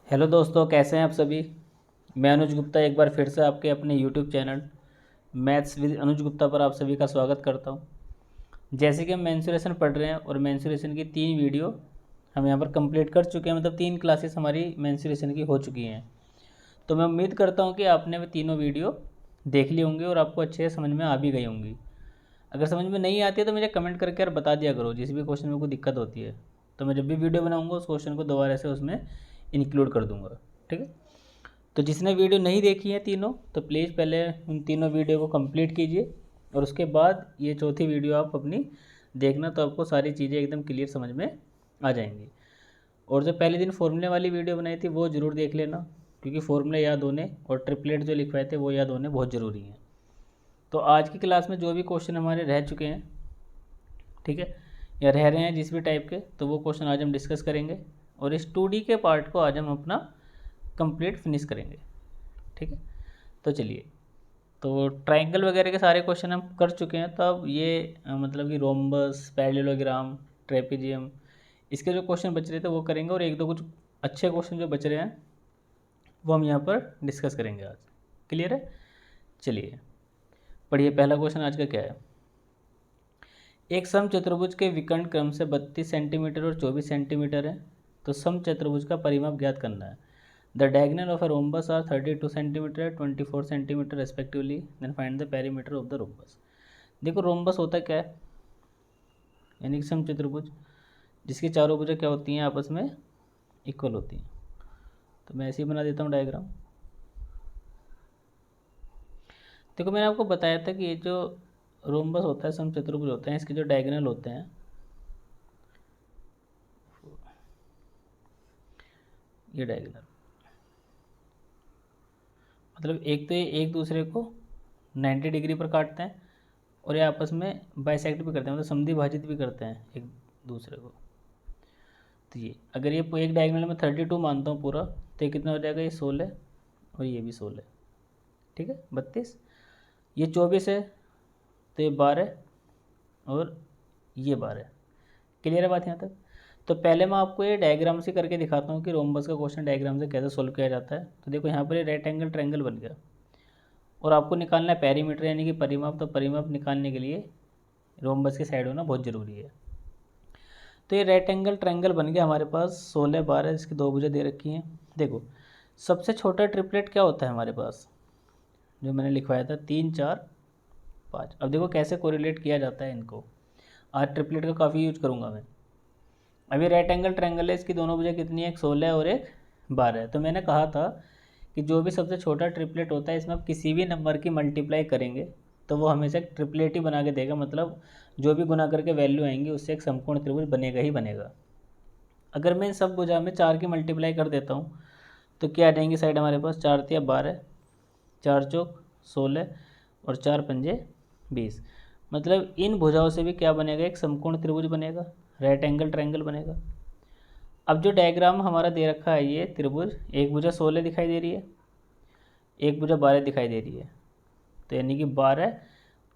Hello दोस्तों, कैसे हैं आप सभी। मैं अनुज गुप्ता एक बार फिर से आपके अपने यूट्यूब चैनल मैथ्स विद अनुज गुप्ता पर आप सभी का स्वागत करता हूं। जैसे कि हम मेंसुरेशन पढ़ रहे हैं और मेंसुरेशन की 3 वीडियो हम यहाँ पर कंप्लीट कर चुके हैं, मतलब 3 क्लासेस हमारी मेंसुरेशन की हो चुकी हैं। तो मैं उम्मीद करता हूँ कि आपने वो तीनों वीडियो देख ली होंगी और आपको अच्छे समझ में आ भी गई होंगी। अगर समझ में नहीं आती है तो मुझे कमेंट करके यार बता दिया करो, जिस भी क्वेश्चन में कोई दिक्कत होती है तो मैं जब भी वीडियो बनाऊंगा उस क्वेश्चन को दोबारा से उसमें इंक्लूड कर दूंगा। ठीक है। तो जिसने वीडियो नहीं देखी है तीनों, तो प्लीज़ पहले उन तीनों वीडियो को कंप्लीट कीजिए और उसके बाद ये चौथी वीडियो आप अपनी देखना, तो आपको सारी चीज़ें एकदम क्लियर समझ में आ जाएंगी। और जो पहले दिन फॉर्मूले वाली वीडियो बनाई थी वो ज़रूर देख लेना, क्योंकि फॉर्मूले याद होने और ट्रिपलेट जो लिखवाए थे वो याद होने बहुत ज़रूरी हैं। तो आज की क्लास में जो भी क्वेश्चन हमारे रह चुके हैं, ठीक है, या रह रहे हैं जिस भी टाइप के, तो वो क्वेश्चन आज हम डिस्कस करेंगे और इस 2D के पार्ट को आज हम अपना कंप्लीट फिनिश करेंगे। ठीक है। तो चलिए, तो ट्रायंगल वगैरह के सारे क्वेश्चन हम कर चुके हैं। तो अब ये मतलब कि रोम्बस, पैरेललोग्राम, ट्रेपेजियम, इसके जो क्वेश्चन बच रहे थे वो करेंगे और एक दो कुछ अच्छे क्वेश्चन जो बच रहे हैं वो हम यहाँ पर डिस्कस करेंगे आज। क्लियर है। चलिए पढ़िए, पहला क्वेश्चन आज का क्या है। एक समचतुर्भुज के विकर्ण क्रम से 32 सेंटीमीटर और 24 सेंटीमीटर है, तो समचतुर्भुज का परिमाप ज्ञात करना है। The diagonal of a rhombus are 32 cm, 24 cm respectively. Then find the perimeter of the rhombus. देखो रोम्बस होता क्या है, यानी कि समचतुर्भुज जिसकी चारों भुजा क्या होती हैं, आपस में इक्वल होती हैं। तो मैं ऐसे ही बना देता हूँ डायग्राम। देखो मैंने आपको बताया था कि ये जो रोम्बस होता है, समचतुर्भुज होते हैं, इसके जो डायगोनल होते हैं, ये डायगोनल मतलब एक तो ये एक दूसरे को 90 डिग्री पर काटते हैं और ये आपस में बाइसेक्ट भी करते हैं, मतलब समद्वि भाजित भी करते हैं एक दूसरे को। तो ये अगर ये एक डायगोनल में 32 मानता हूँ पूरा, तो ये कितना हो जाएगा, ये 16 और ये भी 16। ठीक है, 32, ये 24 है तो ये 12 और ये 12। क्लियर है बात यहाँ तक। तो पहले मैं आपको ये डायग्राम से करके दिखाता हूँ कि रोम्बस का क्वेश्चन डायग्राम से कैसे सोल्व किया जाता है। तो देखो यहाँ पर ये राइट एंगल ट्रायंगल बन गया और आपको निकालना है पेरीमीटर यानी कि परिमाप। तो परिमाप निकालने के लिए रोम्बस की साइड होना बहुत ज़रूरी है। तो ये राइट एंगल ट्रायंगल बन गया हमारे पास 16 12, इसकी दो भुजा दे रखी हैं। देखो सबसे छोटा ट्रिपलेट क्या होता है हमारे पास, जो मैंने लिखवाया था 3 4 5। अब देखो कैसे कोरिलेट किया जाता है इनको, आज ट्रिपलेट का काफ़ी यूज करूँगा मैं। अभी राइट एंगल ट्रायंगल है, इसकी दोनों भुजा कितनी है, एक 16 और एक 12 है। तो मैंने कहा था कि जो भी सबसे छोटा ट्रिपलेट होता है इसमें आप किसी भी नंबर की मल्टीप्लाई करेंगे तो वो हमेशा एक ट्रिपलेट ही बना के देगा, मतलब जो भी गुना करके वैल्यू आएंगी उससे एक समकोण त्रिभुज बनेगा ही बनेगा। अगर मैं इन सब भुजा में 4 की मल्टीप्लाई कर देता हूँ तो क्या आ जाएंगी साइड हमारे पास, 4 तिया 12, 4 चौक 16 और 4 पंजे 20। मतलब इन भुजाओं से भी क्या बनेगा, एक समकोण त्रिभुज बनेगा, राइट एंगल ट्रायंगल बनेगा। अब जो डायग्राम हमारा दे रखा है ये त्रिभुज, एक भुजा 16 दिखाई दे रही है, एक भुजा 12 दिखाई दे रही है, तो यानी कि 12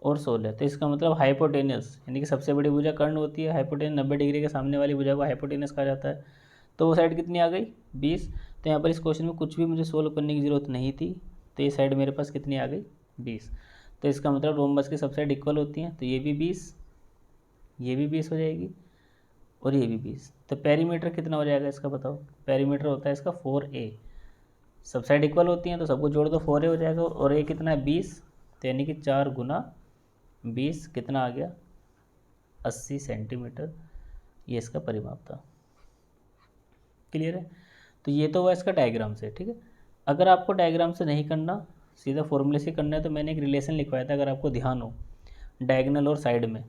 और 16। तो इसका मतलब हाइपोटेनस यानी कि सबसे बड़ी भुजा कर्ण होती है। हाइपोटेनस 90 डिग्री के सामने वाली भुजा को हाइपोटेनस कहा जाता है। तो वो साइड कितनी आ गई, 20। तो यहाँ पर इस क्वेश्चन में कुछ भी मुझे सोल्व करने की ज़रूरत नहीं थी, तो ये साइड मेरे पास कितनी आ गई, 20। तो इसका मतलब रोम्बस की सब साइड इक्वल होती हैं, तो ये भी 20, ये भी 20 हो जाएगी और ये भी 20। तो पेरीमीटर कितना हो जाएगा इसका बताओ। पेरीमीटर होता है इसका 4a। सब साइड इक्वल होती हैं तो सबको जोड़ दो, 4a हो जाएगा और a कितना है, 20। तो यानी कि 4 गुना 20 कितना आ गया, 80 सेंटीमीटर। ये इसका परिमाप था। क्लियर है। तो ये तो हुआ इसका डायग्राम से। ठीक है। अगर आपको डायग्राम से नहीं करना, सीधा फॉर्मूले से करना है, तो मैंने एक रिलेशन लिखवाया था, अगर आपको ध्यान हो, डायगनल और साइड में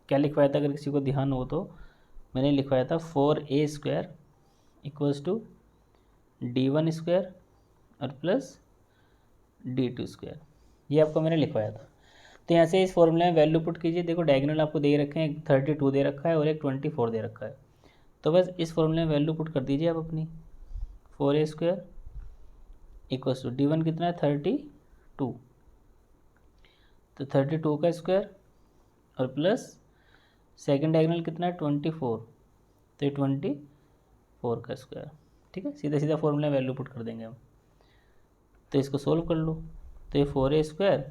क्या लिखवाया था, अगर किसी को ध्यान हो तो मैंने लिखवाया था 4a² इक्वल्स टू d1² और प्लस d2²। ये आपको मैंने लिखवाया था। तो यहाँ से इस फॉर्मूले में वैल्यू पुट कीजिए। देखो डायगोनल आपको दे रखे हैं, एक 32 दे रखा है और एक 24 दे रखा है। तो बस इस फॉर्मूले में वैल्यू पुट कर दीजिए आप अपनी। 4a² इक्वल्स टू d1 कितना है, 32, तो 32 का स्क्वायर और प्लस सेकेंड डायगोनल कितना है, 24, तो 24 का स्क्वायर। ठीक है, सीधा सीधा फॉर्मूला वैल्यू पुट कर देंगे हम। तो इसको सोल्व कर लो। तो ये 4a²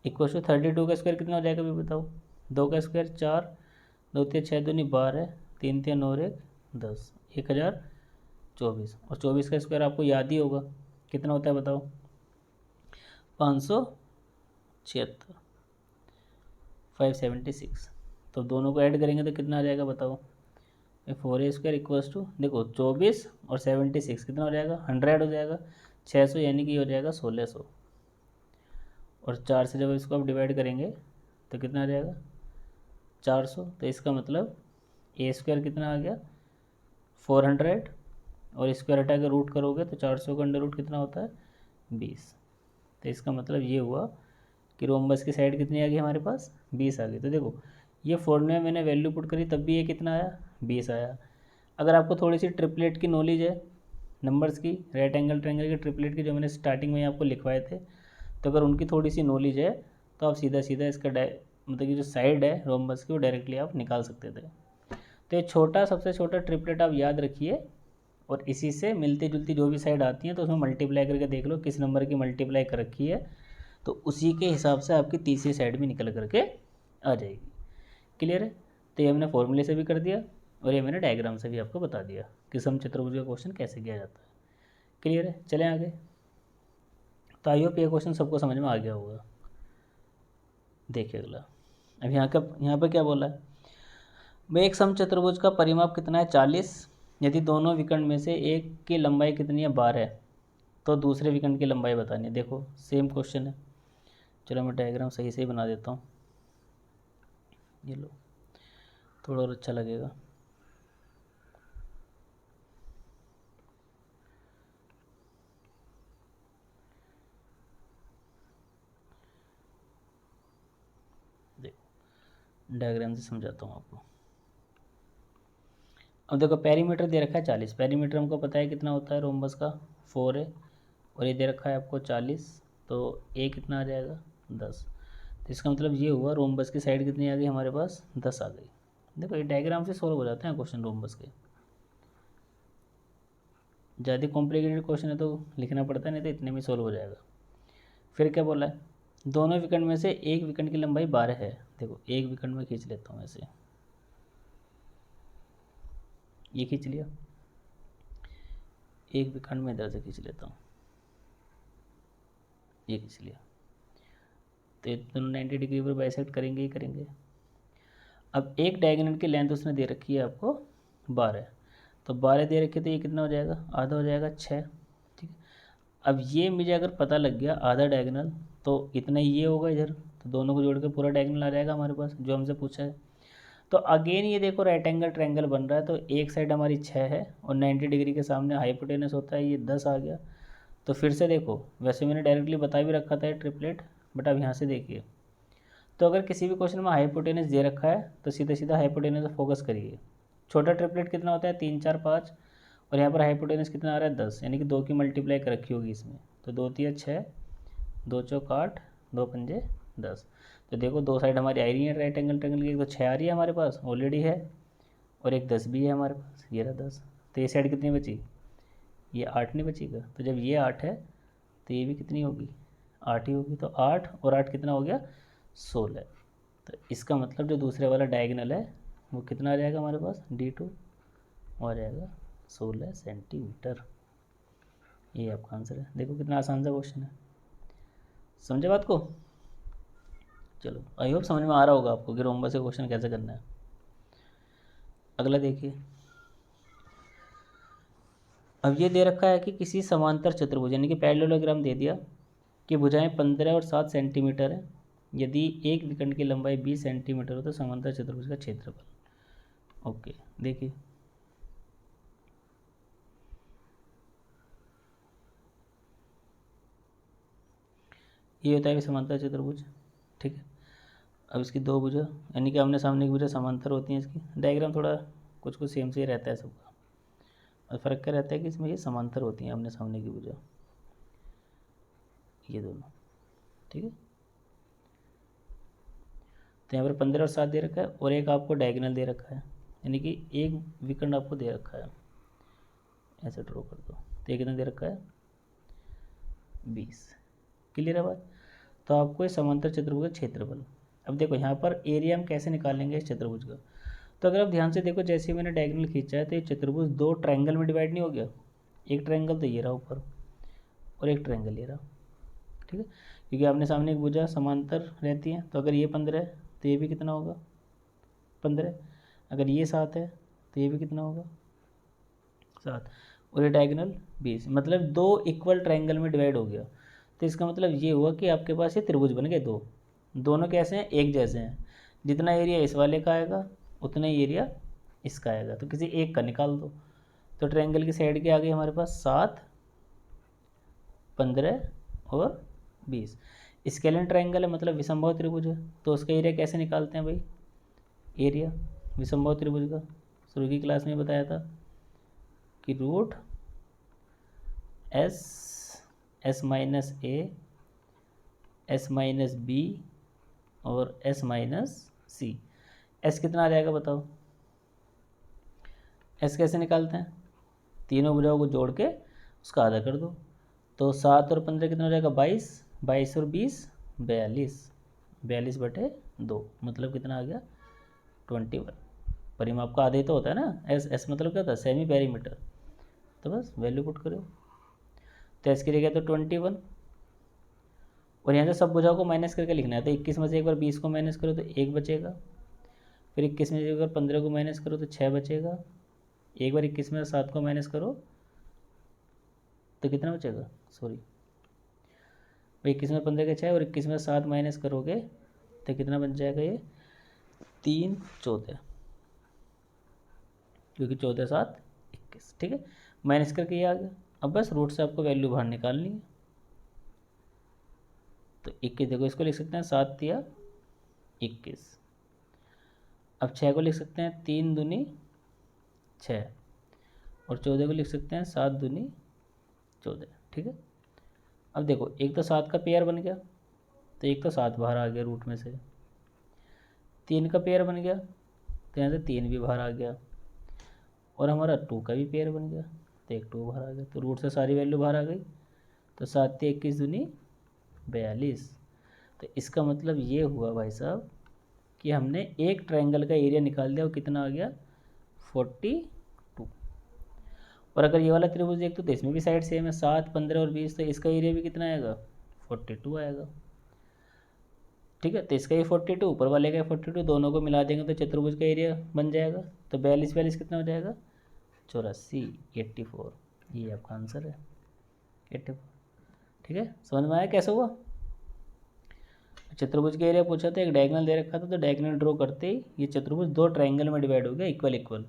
इक्वल टू 32 का स्क्वायर कितना हो जाएगा अभी बताओ। 2 का स्क्वायर 4, 2 3 6 दूनी 12, 3 3 और 1 10, 1024। और 24 का स्क्वायर आपको याद ही होगा कितना होता है बताओ, 576, 576। तो दोनों को ऐड करेंगे तो कितना आ जाएगा बताओ। 4a² इक्वल्स टू देखो 24 और 76 कितना हो जाएगा, 100 हो जाएगा, 600 यानी कि हो जाएगा 1600। और 4 से जब इसको आप डिवाइड करेंगे तो कितना आ जाएगा 400। तो इसका मतलब a² कितना आ गया 400, और स्क्वायर हटा के रूट करोगे तो 400 का अंडर रूट कितना होता है 20। तो इसका मतलब ये हुआ कि रोम्बस की साइड कितनी आ गई हमारे पास 20 आ गई। तो देखो ये फॉर्मूले में मैंने वैल्यू पुट करी तब भी ये कितना आया 20 आया। अगर आपको थोड़ी सी ट्रिपलेट की नॉलेज है नंबर्स की, राइट एंगल ट्रायंगल की ट्रिपलेट की जो मैंने स्टार्टिंग में आपको लिखवाए थे, तो अगर उनकी थोड़ी सी नॉलेज है तो आप सीधा सीधा इसका मतलब कि जो साइड है रोम्बस की वो डायरेक्टली आप निकाल सकते थे। तो ये छोटा सबसे छोटा ट्रिपलेट आप याद रखिए, और इसी से मिलती जुलती जो भी साइड आती हैं तो उसमें मल्टीप्लाई करके देख लो किस नंबर की मल्टीप्लाई कर रखी है, तो उसी के हिसाब से आपकी तीसरी साइड भी निकल करके आ जाएगी। क्लियर है। तो ये हमने फॉर्मूले से भी कर दिया और ये मैंने डायग्राम से भी आपको बता दिया कि समचतुर्भुज का क्वेश्चन कैसे किया जाता है। क्लियर है, चलें आगे। तो आई होप ये क्वेश्चन सबको समझ में आ गया होगा। देखिए अगला, अब यहाँ पर क्या बोला है, मैं एक समचतुर्भुज का परिमाप कितना है 40, यदि दोनों विकर्ण में से एक की लंबाई कितनी है 12, तो दूसरे विकर्ण की लंबाई बतानी है। देखो सेम क्वेश्चन है, चलो मैं डायग्राम सही से ही बना देता हूँ, ये लो थोड़ा और अच्छा लगेगा। देखो डायग्राम से समझाता हूँ आपको। अब देखो पेरीमीटर दे रखा है 40, पेरीमीटर हमको पता है कितना होता है रोम्बस का 4 है, और ये दे रखा है आपको 40, तो ए कितना आ जाएगा 10। तो इसका मतलब ये हुआ रोम्बस की साइड कितनी आ गई हमारे पास 10 आ गई। देखो ये डायग्राम से सॉल्व हो जाते हैं क्वेश्चन रोम्बस के। ज़्यादा कॉम्प्लिकेटेड क्वेश्चन है तो लिखना पड़ता है, नहीं तो इतने में सॉल्व हो जाएगा। फिर क्या बोला है, दोनों विकर्ण में से एक विकर्ण की लंबाई 12 है। देखो एक विकर्ण में खींच लेता हूँ ऐसे, ये खींच लिया, एक विकर्ण में इधर से खींच लेता हूँ, ये खींच लिया। तो ये दोनों 90 डिग्री पर बाइसेक्ट करेंगे ही करेंगे। अब एक डायगोनल की लेंथ उसने दे रखी है आपको 12, तो 12 दे रखी है तो ये कितना हो जाएगा आधा हो जाएगा 6। ठीक है, अब ये मुझे अगर पता लग गया आधा डायगोनल तो इतना ही ये होगा इधर, तो दोनों को जोड़ के पूरा डायगोनल आ जाएगा हमारे पास जो हमसे पूछा है। तो अगेन ये देखो राइट एंगल ट्रायंगल बन रहा है, तो एक साइड हमारी 6 है और 90 डिग्री के सामने हाइपोटेनस होता है ये 10 आ गया। तो फिर से देखो, वैसे मैंने डायरेक्टली बता भी रखा था ये ट्रिपलेट, बट अब यहाँ से देखिए, तो अगर किसी भी क्वेश्चन में हाइपोटेनस दे रखा है तो सीधा सीधा हाइपोटेनस पर फोकस करिए। छोटा ट्रिपलेट कितना होता है 3 4 5, और यहाँ पर हाइपोटेनस कितना आ रहा है 10, यानी कि 2 की मल्टीप्लाई कर रखी होगी इसमें, तो 2 3 6, 2 चौक 8, 2 पंजे 10। तो देखो दो साइड हमारी आ रही है राइट एंगल ट्रायंगल की, एक तो 6 आ रही है हमारे पास ऑलरेडी है, और एक 10 भी है हमारे पास, ये रहा 10। तो ये साइड कितनी बची, ये 8 नहीं बचेगा, तो जब ये 8 है तो ये भी कितनी होगी 8 ही होगी। तो 8 और 8 कितना हो गया 16। तो इसका मतलब जो दूसरे वाला डायगोनल है वो कितना आ जाएगा हमारे पास D2, वो आ जाएगा 16 सेंटीमीटर। ये आपका आंसर है। देखो कितना आसान सा क्वेश्चन है, समझे बात को। चलो आई होप समझ में आ रहा होगा आपको कि रोम्बस से क्वेश्चन कैसे करना है। अगला देखिए, अब ये दे रखा है कि किसी समांतर चतुर्भुज यानी कि पैरेललोग्राम दे दिया कि भुजाएं 15 और 7 सेंटीमीटर है, यदि एक विकर्ण की लंबाई 20 सेंटीमीटर हो तो समांतर चतुर्भुज का क्षेत्रफल। ओके देखिए, ये होता है समांतर चतुर्भुज। ठीक है, अब इसकी दो भुजा यानी कि आमने सामने की भुजा समांतर होती हैं। इसकी डायग्राम थोड़ा कुछ कुछ सेम से ही रहता है सबका, और फ़र्क क्या रहता है कि इसमें ये समांतर होती हैं आमने सामने की भुजा, ये दोनों। ठीक है, तो यहाँ पर 15 और 7 दे रखा है, और एक आपको डायगोनल दे रखा है, यानी कि एक विकर्ण आपको दे रखा है, ऐसे ड्रॉ कर दो। तो ये कितना दे रखा है 20। क्लियर है बात। तो आपको ये समांतर चतुर्भुज का क्षेत्रफल। अब देखो यहाँ पर एरिया हम कैसे निकालेंगे इस चतुर्भुज का। तो अगर आप ध्यान से देखो, जैसे ही मैंने डायगोनल खींचा है तो ये चतुर्भुज दो ट्रायंगल में डिवाइड नहीं हो गया। एक ट्रायंगल तो ये रहा ऊपर और एक ट्रायंगल ये रहा, ठीक है। क्योंकि आपने सामने एक भुजा समांतर रहती है, तो अगर ये 15 है तो ये भी कितना होगा 15। अगर ये 7 है तो ये भी कितना होगा 7। और ये डायगोनल 20, मतलब दो इक्वल ट्रायंगल में डिवाइड हो गया। तो इसका मतलब ये हुआ कि आपके पास ये त्रिभुज बन गए दो। दोनों कैसे हैं, एक जैसे हैं। जितना एरिया इस वाले का आएगा उतना ही एरिया इसका आएगा। तो किसी एक का निकाल दो। तो ट्रायंगल की साइड के आगे हमारे पास 7, 15 और 20। स्केलेन ट्रायंगल है, मतलब विषमबाहु त्रिभुज है। तो उसका एरिया कैसे निकालते हैं भाई, एरिया विषमबाहु त्रिभुज का शुरू की क्लास में बताया था कि रूट एस माइनस ए, एस माइनस बी और एस माइनस सी। एस कितना आ जाएगा बताओ, एस कैसे निकालते हैं, तीनों भुजाओं को जोड़ के उसका आधा कर दो। तो 7 और 15 कितना हो जाएगा 22, 22 और 20 42, 42/2, मतलब कितना आ गया 21। परिमाप का आधे ही तो होता है ना। एस मतलब क्या होता है, सेमी पेरीमीटर। तो बस वैल्यू पुट करो। तो एस की जगह तो 21, और यहाँ से सब भुजाओं को माइनस करके लिखना है। तो 21 में से एक बार 20 को माइनस करो तो 1 बचेगा। फिर 21 में से एक बार 15 को माइनस करो तो 6 बचेगा। एक बार 21 में से 7 को माइनस करो तो कितना बचेगा, सॉरी, 21 में 15 के 6 और 21 में 7 माइनस करोगे तो कितना बच जाएगा, ये 3/4, क्योंकि 14 7 21, ठीक है। माइनस करके ये आ गया। अब बस रूट से आपको वैल्यू बाहर निकालनी है। तो 21 देखो, इसको लिख सकते हैं 7 तिया 21। अब 6 को लिख सकते हैं 3 दूनी 6, और 14 को लिख सकते हैं 7 दूनी 14, ठीक है। अब देखो, एक तो 7 का पेयर बन गया, तो एक तो 7 बाहर आ गया रूट में से। 3 का पेयर बन गया तो यहाँ से 3 भी बाहर आ गया, और हमारा 2 का भी पेयर बन गया तो एक 2 बाहर आ गया। तो रूट से सारी वैल्यू बाहर आ गई। तो 7 × 21 दूनी 42। तो इसका मतलब ये हुआ भाई साहब कि हमने एक ट्रायंगल का एरिया निकाल दिया, वो कितना आ गया 42। और अगर ये वाला त्रिभुज देख तो इसमें भी साइड सेम है, 7 15 और 20, तो इसका एरिया भी कितना आएगा 42 आएगा, ठीक है। तो इसका ये 42, ऊपर वाले का 42, दोनों को मिला देंगे तो चतुर्भुज का एरिया बन जाएगा। तो 42 42 कितना हो जाएगा 84, 84। ये आपका आंसर है 84, ठीक है। समझ में आया कैसे हुआ। चतुर्भुज का एरिया पूछा था, एक डायगोनल दे रखा था, तो डायगोनल ड्रॉ करते ही ये चतुर्भुज दो ट्रायंगल में डिवाइड हो गया इक्वल इक्वल।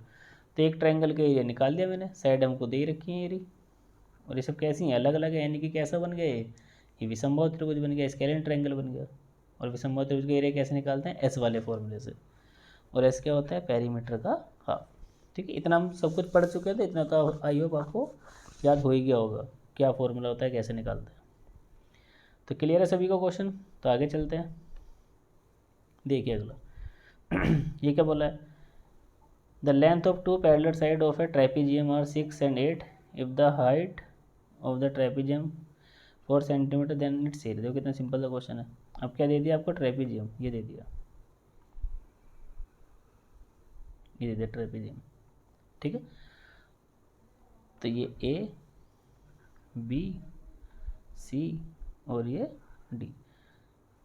तो एक ट्रायंगल का एरिया निकाल दिया मैंने, साइड हमको दे रखी है एरिया, और ये सब कैसी हैं अलग अलग है, यानी कि कैसा बन गया ये विषमबाहु त्रिभुज बन गया, स्केलेन ट्रायंगल बन गया। और विषमबाहु त्रिभुज का एरिया कैसे निकालते हैं, एस वाले फॉर्मूले से। और एस क्या होता है, पेरीमीटर का हाफ, ठीक है। इतना हम सब कुछ पढ़ चुके थे, इतना तो आई होप आपको याद हो ही गया होगा क्या फॉर्मूला होता है, कैसे निकालते हैं। तो क्लियर है सभी को क्वेश्चन। तो आगे चलते हैं, देखिए अगला ये क्या बोला है, the length of two parallel side of a trapezium are 6 and 8 if the height of the trapezium 4 centimetre then its area. देखो कितना सिंपल सा क्वेश्चन है। अब क्या दे दिया आपको, ट्रेपीजियम, ये दे दिया, ये दे दिया ट्रेपीजियम, ठीक है। तो ये ए बी सी और ये डी,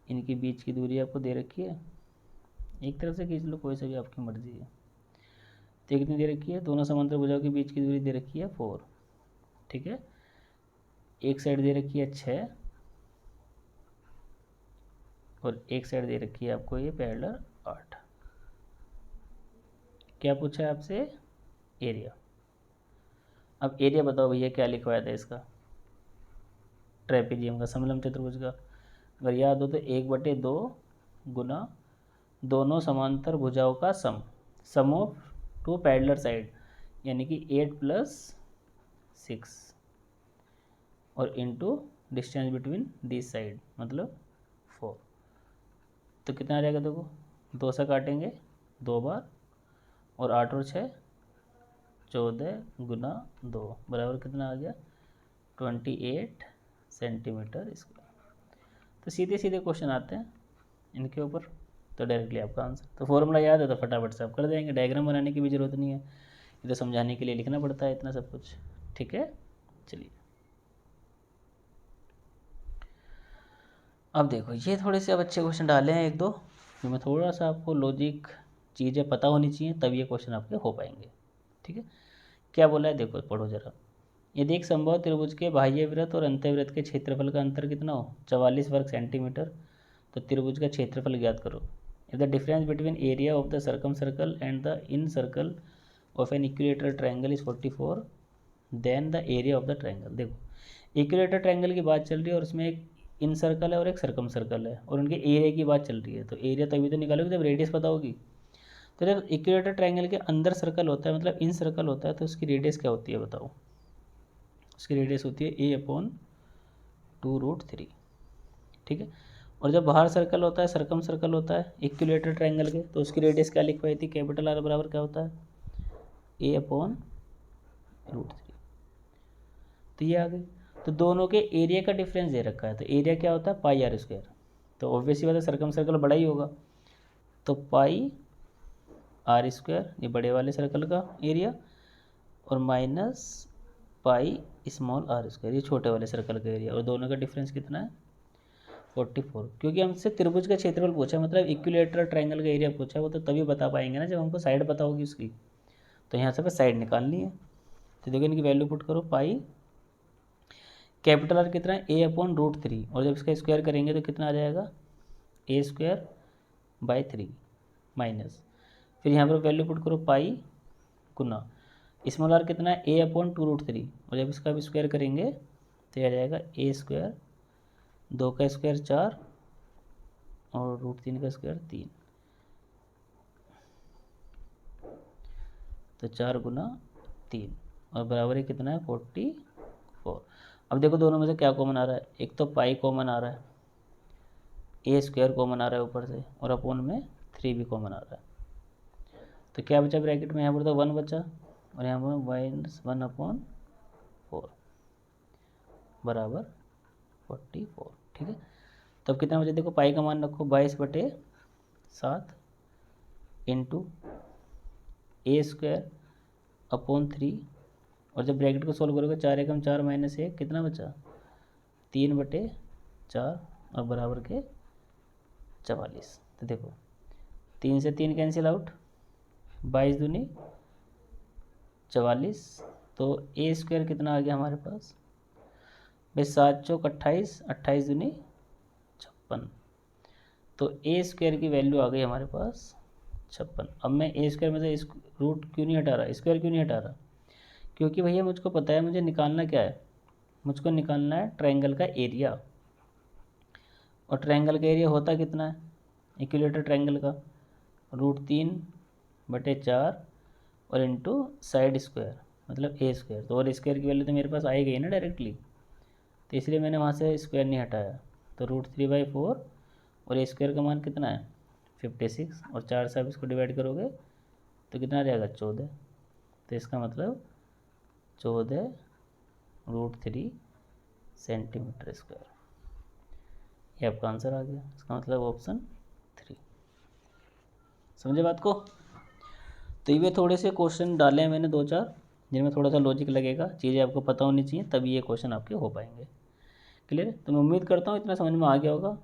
इनके बीच की दूरी आपको दे रखी है। एक तरफ से खींच लो, कोई सा भी आपकी मर्जी है। तो कितनी दे रखी है, दोनों समांतर भुजाओं के बीच की दूरी दे रखी है 4, ठीक है। एक साइड दे रखी है 6 और एक साइड दे रखी है आपको ये पैरेलल 8। क्या पूछा है आपसे, एरिया। अब एरिया बताओ भैया क्या लिखवाया था इसका, ट्रेपीजियम का, समलंब चतुर्भुज का। अगर याद हो तो 1/2 गुना दोनों समांतर भुजाओं का सम ऑफ टू पैरेलल साइड, यानी कि 8 + 6 और into distance between this side, मतलब 4। तो कितना आ जाएगा, देखो 2 से काटेंगे 2 बार, और 8 और 6 14 गुना 2 बराबर कितना आ गया 28 सेंटीमीटर स्क्वायर। तो सीधे सीधे क्वेश्चन आते हैं इनके ऊपर, तो डायरेक्टली आपका आंसर। तो फॉर्मूला याद है तो फटाफट से आप कर देंगे, डायग्राम बनाने की भी ज़रूरत नहीं है, ये तो समझाने के लिए लिखना पड़ता है इतना सब कुछ। ठीक है, चलिए अब देखो ये थोड़े से अब अच्छे क्वेश्चन डाले हैं एक दो, जिनमें थोड़ा सा आपको लॉजिक चीज़ें पता होनी चाहिए, तब ये क्वेश्चन आपके हो पाएंगे। ठीक है, क्या बोला है देखो पढ़ो जरा। यदि एक संभव त्रिभुज के बाह्य वृत्त और अंतःवृत्त के क्षेत्रफल का अंतर कितना हो 44 वर्ग सेंटीमीटर, तो त्रिभुज का क्षेत्रफल ज्ञात करो। If the difference between area of the circumcircle and the incircle of an equilateral triangle is 44, then the area of the triangle. देखो इक्विलेटर ट्रायंगल की बात चल रही है और उसमें एक इन सर्कल है और एक सर्कम सर्कल है और उनके एरिया की बात चल रही है, तो एरिया तभी तो निकालोगे जब रेडियस पता होगी। तो जब इक्विलेटर ट्रायंगल के अंदर सर्कल होता है मतलब इन सर्कल होता है, तो उसकी रेडियस क्या होती है बताओ। उसकी रेडियस होती है a/2√3। ठीक है, और जब बाहर सर्कल होता है सर्कम सर्कल होता है इक्विलेटर ट्रायंगल के, तो उसकी रेडियस क्या लिख पाई थी, कैपिटल आर बराबर क्या होता है a/√3। तो ये आ गई। तो दोनों के एरिया का डिफरेंस दे रखा है, तो एरिया क्या होता है पाई आर स्क्वायर, तो ऑब्वियसली बात है सर्कम सर्कल बड़ा ही होगा, तो पाई आर स्क्वायर ये बड़े वाले सर्कल का एरिया और minus pi small r square ये छोटे वाले सर्कल का एरिया, और दोनों का डिफरेंस कितना है 44। क्योंकि हमसे त्रिभुज का क्षेत्रफल पूछा मतलब इक्विलेटरल ट्रायंगल का एरिया पूछा, वो तो तभी बता पाएंगे ना जब हमको साइड पता होगी उसकी। तो यहाँ से बस साइड निकालनी है, तो देखो इनकी वैल्यू पुट करो, पाई कैपिटल आर कितना है a/√3, और जब इसका स्क्वायर करेंगे तो कितना आ जाएगा a²/3 माइनस, फिर यहाँ पर वैल्यू पुट करो पाई गुना स्मॉल आर कितना है a/2√3, और जब इसका भी स्क्वायर करेंगे तो आ जाएगा a², 2 का स्क्वायर 4 और √3 का स्क्वायर 3, तो 4 गुना 3 और बराबर है कितना है 44। अब देखो दोनों में से क्या कॉमन आ रहा है, एक तो पाई कॉमन आ रहा है, a² कॉमन आ रहा है ऊपर से, और अपोन में 3 भी कॉमन आ रहा है, तो क्या बचा ब्रैकेट में, यहाँ पर तो 1 बचा और यहाँ पर -1/4 बराबर 44। ठीक है, तब कितना बचा देखो, पाई का मान रखो 22/7 इंटू a²/3, और जब ब्रैकेट को सोल्व करोगे 4 एकम 4 -1 कितना बचा 3/4 और बराबर के 44। तो देखो 3 से 3 कैंसिल आउट, 22 दूनी 44, तो a² कितना आ गया हमारे पास भाई 7 चौक 28, 28 दूनी 56, तो a² की वैल्यू आ गई हमारे पास 56। अब मैं a² में से रूट क्यों नहीं हटा रहा, स्क्वायर क्यों नहीं हटा रहा, क्योंकि भैया मुझको पता है मुझे निकालना क्या है, मुझको निकालना है ट्रायंगल का एरिया, और ट्रायंगल का एरिया होता कितना है इक्विलेटर ट्रायंगल का √3/4 और इंटू साइड स्क्वायर मतलब a², तो और स्क्वायर की वैल्यू तो मेरे पास आई गई ना डायरेक्टली, तो इसलिए मैंने वहाँ से स्क्वायर नहीं हटाया, तो √3/4 और a² का मान कितना है 56, और 4 से आप इसको डिवाइड करोगे तो कितना आ जाएगा 14, तो इसका मतलब 14√3 सेंटीमीटर स्क्वायर, ये आपका आंसर आ गया, इसका मतलब ऑप्शन 3। समझे बात को। तो ये थोड़े से क्वेश्चन डाले हैं मैंने 2-4, जिनमें थोड़ा सा लॉजिक लगेगा, चीज़ें आपको पता होनी चाहिए, तभी ये क्वेश्चन आपके हो पाएंगे। क्लियर है, तो मैं उम्मीद करता हूँ इतना समझ में आ गया होगा,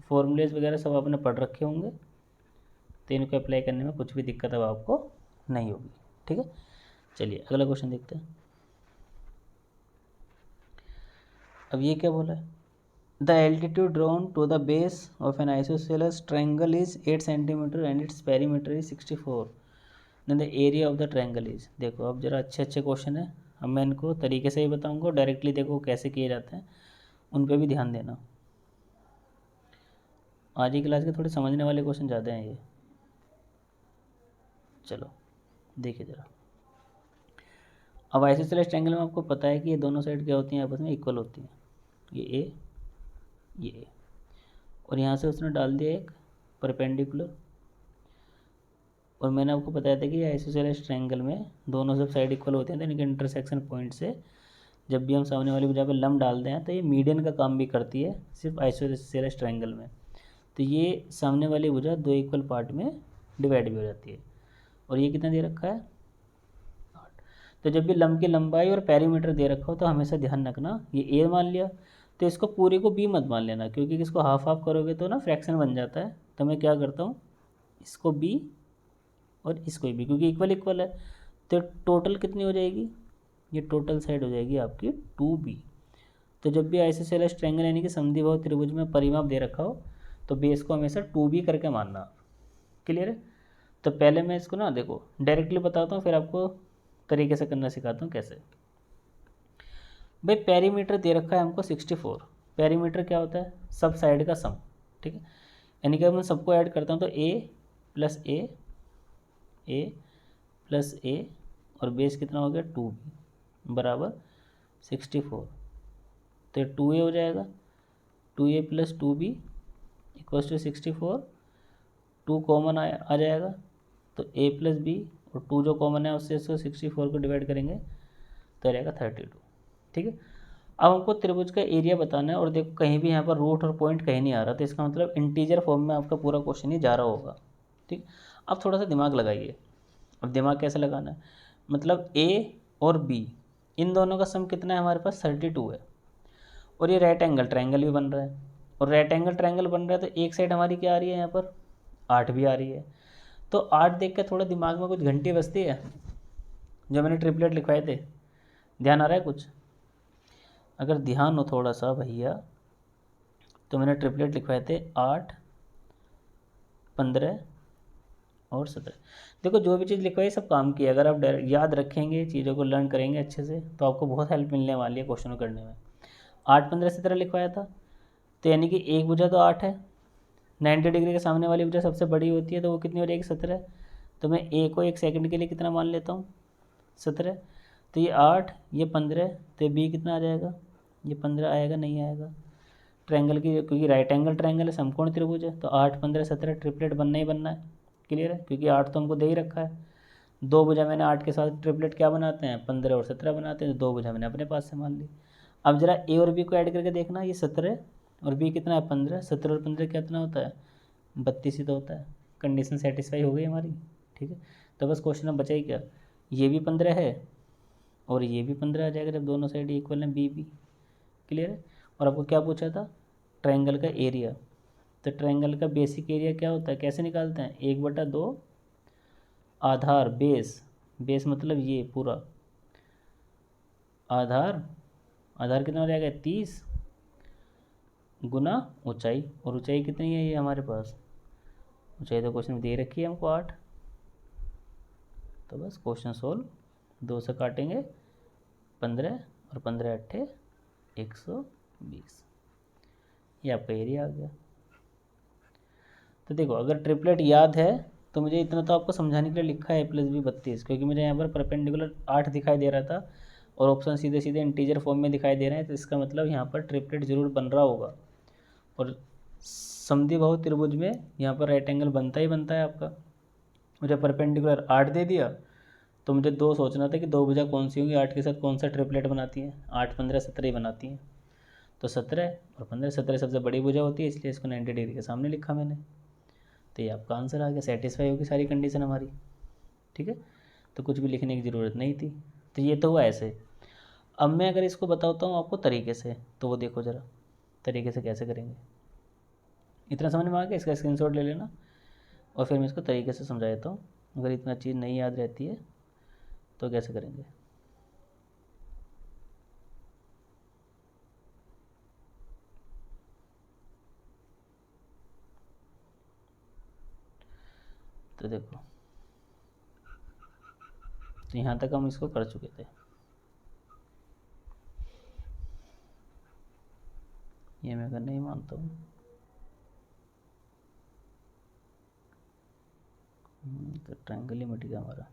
फॉर्मूलेज वगैरह सब आपने पढ़ रखे होंगे, तो इनको अप्लाई करने में कुछ भी दिक्कत अब आपको नहीं होगी। ठीक है, चलिए अगला क्वेश्चन देखते हैं। अब ये क्या बोला है, the altitude drawn to the base of an isosceles triangle is 8 centimetre and its perimeter is 64, then the area of the triangle is. देखो अब जरा अच्छे अच्छे क्वेश्चन है, अब मैं इनको तरीके से ही बताऊंगा, डायरेक्टली देखो कैसे किए जाते हैं उन पे भी ध्यान देना। आज की क्लास के थोड़े समझने वाले क्वेश्चन ज़्यादा हैं ये, चलो देखिए ज़रा। अब आइसोसेलेस ट्रायंगल में आपको पता है कि ये दोनों साइड क्या होती हैं आपस में इक्वल होती हैं, ये ए और यहाँ से उसने डाल दिया एक परपेंडिकुलर, और मैंने आपको बताया था कि आइसोसेलेस ट्रायंगल में दोनों सब साइड इक्वल होते हैं, तो इनके इंटरसेक्शन पॉइंट से जब भी हम सामने वाली भुजा पे लंब डालते हैं तो ये मीडियन का काम भी करती है सिर्फ आइसोसेलेस ट्रायंगल में। तो ये सामने वाली भुजा दो इक्वल पार्ट में डिवाइड भी हो जाती है। और ये कितना दे रखा है 8। तो जब भी लंब की लंबाई और पेरीमीटर दे रखा हो तो हमेशा ध्यान रखना ये ए मान लिया तो इसको पूरे को बी मत मान लेना, क्योंकि इसको हाफ हाफ करोगे तो ना फ्रैक्शन बन जाता है। तो मैं क्या करता हूँ, इसको बी और इसको भी, क्योंकि इक्वल इक्वल है। तो टोटल कितनी हो जाएगी, ये टोटल साइड हो जाएगी आपकी 2b। तो जब भी आइसोसेलेस ट्रायंगल यानी कि समद्विबाहु त्रिभुज में परिमाप दे रखा हो तो बेस को हमेशा 2b करके मानना। क्लियर है। तो पहले मैं इसको ना देखो डायरेक्टली बताता हूँ, फिर आपको तरीके से करना सिखाता हूँ कैसे। भाई पेरीमीटर दे रखा है हमको 64। पेरीमीटर क्या होता है, सब साइड का सम। ठीक है, यानी कि मैं सबको ऐड करता हूँ तो a प्लस ए प्लस ए और बेस कितना हो गया 2b बराबर 64। तो 2a हो जाएगा, 2a plus 2b equals to 64। 2 common आ जाएगा तो a प्लस बी, और 2 जो कॉमन है उससे इसको 64 को डिवाइड करेंगे तो रहेगा 32। ठीक है, अब हमको त्रिभुज का एरिया बताना है। और देखो कहीं भी यहाँ पर रूट और पॉइंट कहीं नहीं आ रहा, तो इसका मतलब इंटीजर फॉर्म में आपका पूरा क्वेश्चन ही जा रहा होगा। ठीक, अब थोड़ा सा दिमाग लगाइए। अब दिमाग कैसे लगाना है, मतलब a और b इन दोनों का सम कितना है हमारे पास 32 है। और ये राइट एंगल ट्रायंगल भी बन रहा है, और राइट एंगल ट्रायंगल बन रहा है तो एक साइड हमारी क्या आ रही है यहाँ पर 8 भी आ रही है। तो 8 देख के थोड़ा दिमाग में कुछ घंटी बजती है, जो मैंने ट्रिपलेट लिखवाए थे, ध्यान आ रहा है कुछ? अगर ध्यान हो थोड़ा सा भैया, तो मैंने ट्रिपलेट लिखवाए थे 8, 15 और 17। देखो जो भी चीज़ लिखवाई सब काम की है, अगर आप याद रखेंगे चीज़ों को लर्न करेंगे अच्छे से तो आपको बहुत हेल्प मिलने वाली है क्वेश्चन करने में। 8, 15, 17 लिखवाया था, तो यानी कि एक भुजा तो 8 है, 90 डिग्री के सामने वाली भुजा सबसे बड़ी होती है तो वो कितनी हो जाएगी 17। तो मैं ए को एक सेकंड के लिए कितना मान लेता हूँ 17। तो ये 8, ये 15, तो बी कितना आ जाएगा, ये 15 आएगा नहीं आएगा। ट्रायंगल की, क्योंकि राइट एंगल ट्रायंगल है, समकोण त्रिभुज है, तो 8, 15, 17 ट्रिपलेट बनना ही बनना है। क्लियर है, क्योंकि 8 तो हमको दे ही रखा है। दो भुजा मैंने 8 के साथ ट्रिपलेट क्या बनाते हैं 15 और 17 बनाते हैं, तो दो भुजा मैंने अपने पास से मान ली। अब जरा ए और बी को ऐड करके देखना, ये 17 और बी कितना है 15, 17 और 15 कितना होता है 32 ही तो होता है। कंडीशन सेटिस्फाई हो गई हमारी। ठीक है, तो बस क्वेश्चन अब बचा ही क्या, ये भी 15 है और ये भी 15 आ जाएगा जब दोनों साइड इक्वल हैं बी भी। क्लियर है। और आपको क्या पूछा था, ट्रायंगल का एरिया। तो ट्रायंगल का बेसिक एरिया क्या होता है, कैसे निकालते हैं, 1/2 आधार बेस, बेस मतलब ये पूरा आधार, आधार कितना हो जाएगा 30 गुना ऊंचाई, और ऊंचाई कितनी है ये हमारे पास, ऊंचाई तो क्वेश्चन में दे रखी है हमको 8। तो बस क्वेश्चन सोल्व, 2 से काटेंगे 15 और 15 अट्ठे 120, ये आपका एरिया आ गया। तो देखो अगर ट्रिपलेट याद है तो मुझे इतना तो आपको समझाने के लिए लिखा है प्लस बी 32, क्योंकि मुझे यहाँ पर परपेंडिकुलर 8 दिखाई दे रहा था और ऑप्शन सीधे सीधे इंटीजर फॉर्म में दिखाई दे रहे हैं, तो इसका मतलब यहाँ पर ट्रिपलेट जरूर बन रहा होगा। और समद्विबाहु त्रिभुज में यहाँ पर राइट एंगल बनता ही बनता है आपका। मुझे परपेंडिकुलर 8 दे दिया तो मुझे दो सोचना था कि दो भुजा कौन सी होंगी 8 के साथ कौन सा ट्रिपलेट बनाती हैं, 8, 15, 17 ही बनाती हैं। तो 17 और 15, 17 सबसे बड़ी भुजा होती है, इसलिए इसको 90 डिग्री के सामने लिखा मैंने। तो ये आपका आंसर आ गया, सेटिस्फाई होगी सारी कंडीशन हमारी। ठीक है, तो कुछ भी लिखने की ज़रूरत नहीं थी। तो ये तो हुआ ऐसे। अब मैं अगर इसको बताता हूँ आपको तरीके से, तो वो देखो ज़रा तरीके से कैसे करेंगे। इतना समझ में आ गया, इसका स्क्रीनशॉट ले लेना और फिर मैं इसको तरीके से समझा देता हूँ। अगर इतना चीज़ नहीं याद रहती है तो कैसे करेंगे। तो देखो, तो यहाँ तक हम इसको कर चुके थे, ये मैं अगर नहीं मानता हूँ तो ट्रायंगल ही मिट गया हमारा।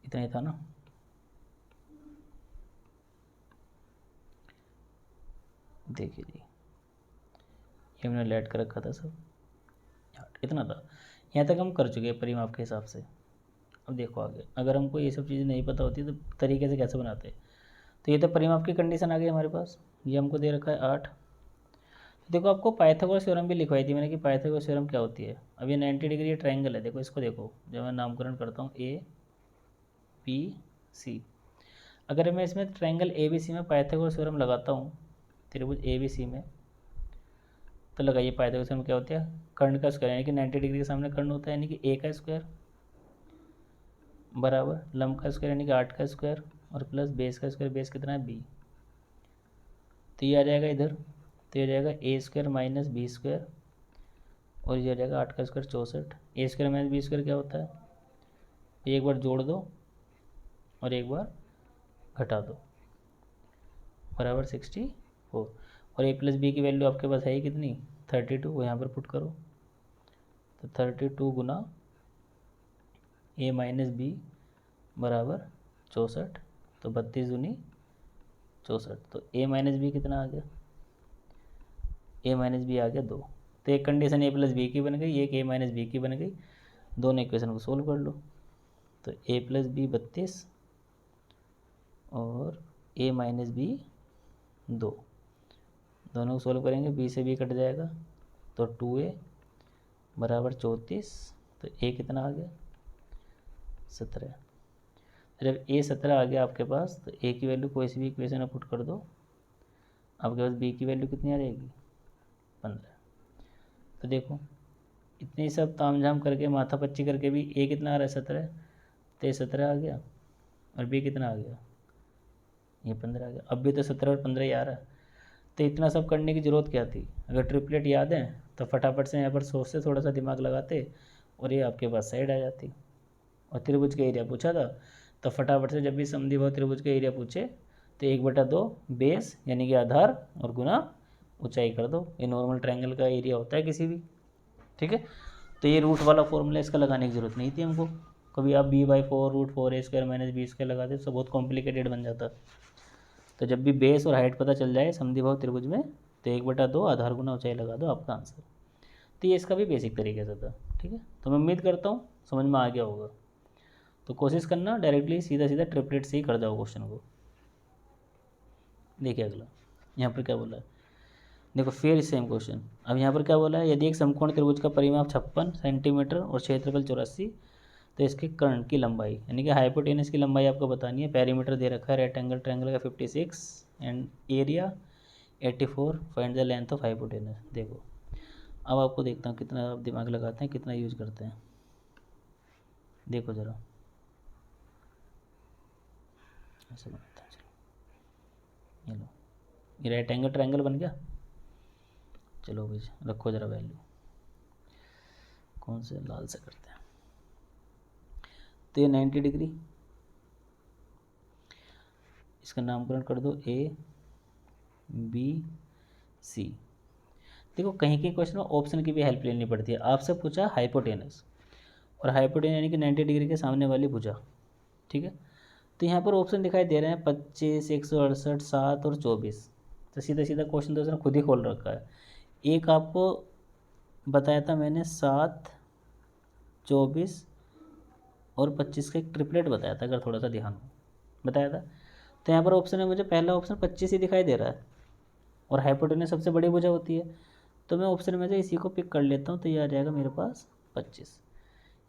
इतना ही था ना। देखिए जी, ये हमने लेट कर रखा था सब, इतना था। यहाँ तक हम कर चुके हैं परिमाप के हिसाब से। अब देखो आगे, अगर हमको ये सब चीज़ें नहीं पता होती तो तरीके से कैसे बनाते। तो ये तो परिमाप की कंडीशन आ गई हमारे पास। ये हमको दे रखा है 8। देखो आपको पाइथागोरस थ्योरम भी लिखवाई थी मैंने कि पाइथागोरस थ्योरम क्या होती है। अब ये 90 डिग्री ट्रायंगल है, देखो इसको देखो, जब मैं नामकरण करता हूँ ए बी सी, अगर मैं इसमें ट्रायंगल ए बी सी में पाइथागोरस थ्योरम लगाता हूँ, त्रिभुज ए बी सी में, तो लगाइए पाइथागोरस थ्योरम क्या होता है, कर्ण का स्क्वायर, यानी कि 90 डिग्री के सामने कर्ण होता है, यानी कि ए का स्क्वायर बराबर लंब का स्क्वायर यानी कि 8 का स्क्वायर और प्लस बेस का स्क्वायर, बेस कितना है बी, तो ये आ जाएगा इधर, तो ये आ जाएगा ए स्क्वायर माइनस बी स्क्वायर और ये आ जाएगा 8 का स्क्वायर 64। ए स्क्वायर माइनस बी स्क्वायर क्या होता है, एक बार जोड़ दो और एक बार घटा दो, बराबर 64। और ए प्लस बी की वैल्यू आपके पास है ही कितनी, 32, वो यहाँ पर पुट करो, तो 32 गुना ए माइनस बी बराबर 64, तो 32 दूनी 64, तो ए माइनस बी कितना आ गया, ए माइनस बी आ गया 2। तो एक कंडीशन ए प्लस बी की बन गई, एक ए माइनस बी की बन गई, दोनों इक्वेशन को सोल्व कर लो। तो ए प्लस बी 32 और ए माइनस बी 2, दोनों को सोल्व करेंगे, बी से बी कट जाएगा, तो 2a बराबर 34, तो ए कितना आ गया 17। जब ए 17 आ गया आपके पास, तो ए की वैल्यू कोई सी भी इक्वेशन में पुट कर दो, आपके पास बी की वैल्यू कितनी आ जाएगी 15। तो देखो इतनी सब तामझाम करके माथा पच्ची करके भी ए कितना आ रहा है 17, तो 17 आ गया और बी कितना आ गया, ये 15 आ गया। अब भी तो 17 और 15 ही आ रहा है, तो इतना सब करने की ज़रूरत क्या थी। अगर ट्रिपलेट याद है तो फटाफट से यहाँ पर सोचते, थोड़ा सा दिमाग लगाते और ये आपके पास साइड आ जाती। और त्रिभुज का एरिया पूछा था, तो फटाफट से जब भी समद्विबाहु त्रिभुज का एरिया पूछे तो 1/2 बेस यानी कि आधार और गुना ऊंचाई कर दो। ये नॉर्मल ट्रायंगल का एरिया होता है किसी भी, ठीक है। तो ये रूट वाला फॉर्मूला इसका लगाने की ज़रूरत नहीं थी हमको। कभी आप b/4 √4a² माइनस b² लगा दे तो बहुत कॉम्प्लिकेटेड बन जाता। तो जब भी बेस और हाइट पता चल जाए समद्विबाहु त्रिभुज में, तो 1/2 आधार गुना ऊंचाई लगा दो, आपका आंसर। तो ये इसका भी बेसिक तरीके से था, ठीक है। तो मैं उम्मीद करता हूँ समझ में आ गया होगा। तो कोशिश करना डायरेक्टली सीधा सीधा ट्रिपलेट से ही कर जाओ क्वेश्चन को। देखिए अगला यहाँ पर क्या बोला है, देखो फिर सेम क्वेश्चन। अब यहाँ पर क्या बोला है, यदि एक समकोण त्रिभुज का परिमाप 56 सेंटीमीटर और क्षेत्रफल 84, तो इसके कर्ण की लंबाई यानी कि हाइपोटेनस की लंबाई आपको बतानी है। पेरीमीटर दे रखा है रेक्टेंगल ट्रायंगल का 56 and area 84, find the length of hypotenuse. देखो अब आपको देखता हूँ कितना आप दिमाग लगाते हैं, कितना यूज करते हैं। देखो ज़रा ऐसे बनाते हैं, चलो ये लो, ये रेक्टेंगल ट्रायंगल बन गया। चलो भाई रखो ज़रा वैल्यू, कौन से लाल से करते हैं। तो ये 90 डिग्री, इसका नामकरण कर दो ए बी सी। देखो कहीं के क्वेश्चन में ऑप्शन की भी हेल्प लेनी पड़ती है। आपसे पूछा हाइपोटेनस, और हाइपोटेनस यानी कि 90 डिग्री के सामने वाली भुजा, ठीक है। तो यहाँ पर ऑप्शन दिखाई दे रहे हैं 25, 168, 7 और 24। तो सीधा सीधा क्वेश्चन तो उसने खुद ही खोल रखा है। एक आपको बताया था मैंने 7, 24 और 25 का एक ट्रिपलेट बताया था, अगर थोड़ा सा ध्यान हो बताया था। तो यहाँ पर ऑप्शन में मुझे पहला ऑप्शन 25 ही दिखाई दे रहा है, और हाइपोटेनस सबसे बड़ी भुजा होती है। तो मैं ऑप्शन में से इसी को पिक कर लेता हूँ, तो ये आ जाएगा मेरे पास 25।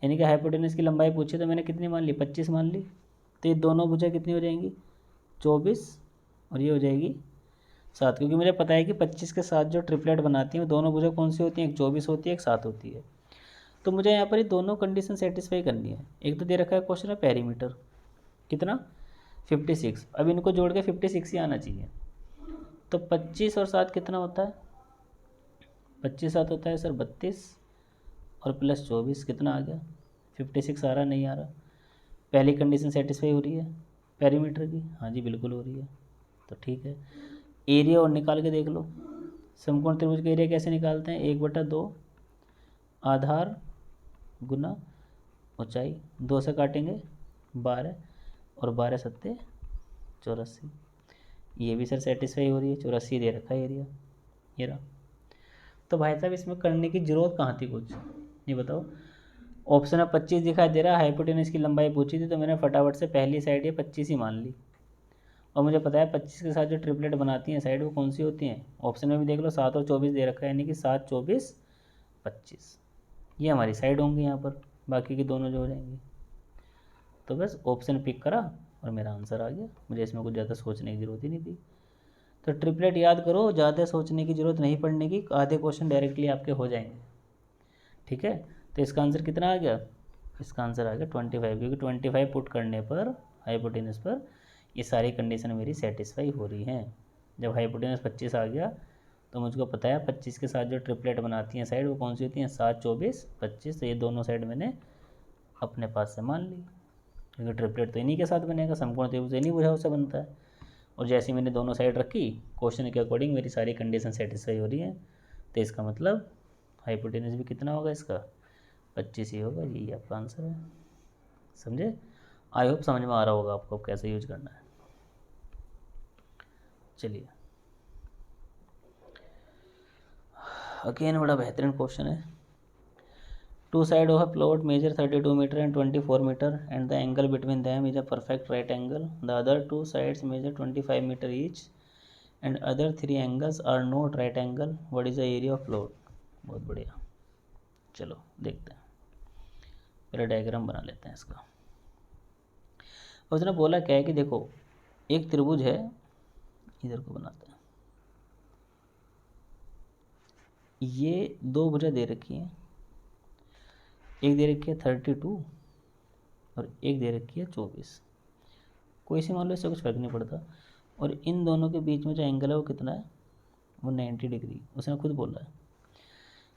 यानी कि हाइपोटेनस की लंबाई पूछी तो मैंने कितनी मान ली, 25 मान ली। तो ये दोनों भुजा कितनी हो जाएंगी, 24, और ये हो जाएगी 7, क्योंकि मुझे पता है कि 25 के साथ जो ट्रिपलेट बनाती हैं वो दोनों भुजा कौन सी होती हैं, एक 24 होती है, एक 7 होती है। तो मुझे यहाँ पर ये दोनों कंडीशन सेटिस्फाई करनी है। एक तो दे रखा है क्वेश्चन में पेरीमीटर कितना 56, अब इनको जोड़ के 56 ही आना चाहिए। तो 25 और 7 कितना होता है, 25 7 होता है सर 32, और प्लस 24 कितना आ गया 56 आ रहा नहीं आ रहा। पहली कंडीशन सेटिस्फाई हो रही है पेरीमीटर की, हाँ जी बिल्कुल हो रही है, तो ठीक है। एरिया और निकाल के देख लो, समकोण त्रिभुज का एरिया कैसे निकालते हैं, 1/2 आधार गुना ऊंचाई, 2 से काटेंगे 12 और 12 सत्ते 84। ये भी सर सेटिस्फाई हो रही है, 84 दे रखा है एरिया, ये रहा। तो भाई साहब इसमें करने की ज़रूरत कहाँ थी कुछ, ये बताओ। ऑप्शन में 25 दिखाई दे रहा है, हाइपोटेनस की लंबाई पूछी थी तो मैंने फटाफट से पहली साइड ये 25 ही मान ली। और मुझे पता है 25 के साथ जो ट्रिपलेट बनाती हैं साइड वो कौन सी होती हैं। ऑप्शन में भी देख लो 7 और 24 दे रखा है, यानी कि 7, 24, 25 ये हमारी साइड होंगी यहाँ पर, बाकी की दोनों जो हो जाएंगी। तो बस ऑप्शन पिक करा और मेरा आंसर आ गया, मुझे इसमें कुछ ज़्यादा सोचने की ज़रूरत ही नहीं थी। तो ट्रिपलेट याद करो, ज़्यादा सोचने की ज़रूरत नहीं पड़ने की, आधे क्वेश्चन डायरेक्टली आपके हो जाएंगे। ठीक है, तो इसका आंसर कितना आ गया, इसका आंसर आ गया 25, क्योंकि 25 पुट करने पर हाइपोटेनस पर ये सारी कंडीशन मेरी सेटिस्फाई हो रही हैं। जब हाइपोटेनस 25 आ गया तो मुझको पता है 25 के साथ जो ट्रिपलेट बनाती हैं साइड वो कौन सी होती हैं, 7, 24, 25। तो ये दोनों साइड मैंने अपने पास से मान ली, क्योंकि ट्रिपलेट तो इन्हीं के साथ बनेगा, समकोण त्रिभुज इन्हीं भुजाओं से बनता है। और जैसे मैंने दोनों साइड रखी क्वेश्चन के अकॉर्डिंग मेरी सारी कंडीशन सेटिस्फाई हो रही हैं, तो इसका मतलब हाइपोटेनस भी कितना होगा इसका, 25 ही होगा। यही आपका आंसर है। समझे? आई होप समझ में आ रहा होगा आपको कैसे यूज करना है। चलिए अगेन बड़ा बेहतरीन क्वेश्चन है। Two side of a plot measure 32 metre and 24 metre and the angle between them is a perfect right angle. The other two sides measure 25 metre each and other 3 angles are not right angle. What is the area of plot. बहुत बढ़िया, चलो देखते हैं, पहले diagram बना लेते हैं इसका। उसने बोला क्या है कि देखो एक त्रिभुज है, इधर को बनाते हैं, ये दो भुजा दे रखी हैं, एक दे रखी है 32 और एक दे रखी है 24। कोई सी मान लो, इससे कुछ फर्क नहीं पड़ता। और इन दोनों के बीच में जो एंगल है वो कितना है, वो 90 डिग्री। उसने खुद बोला है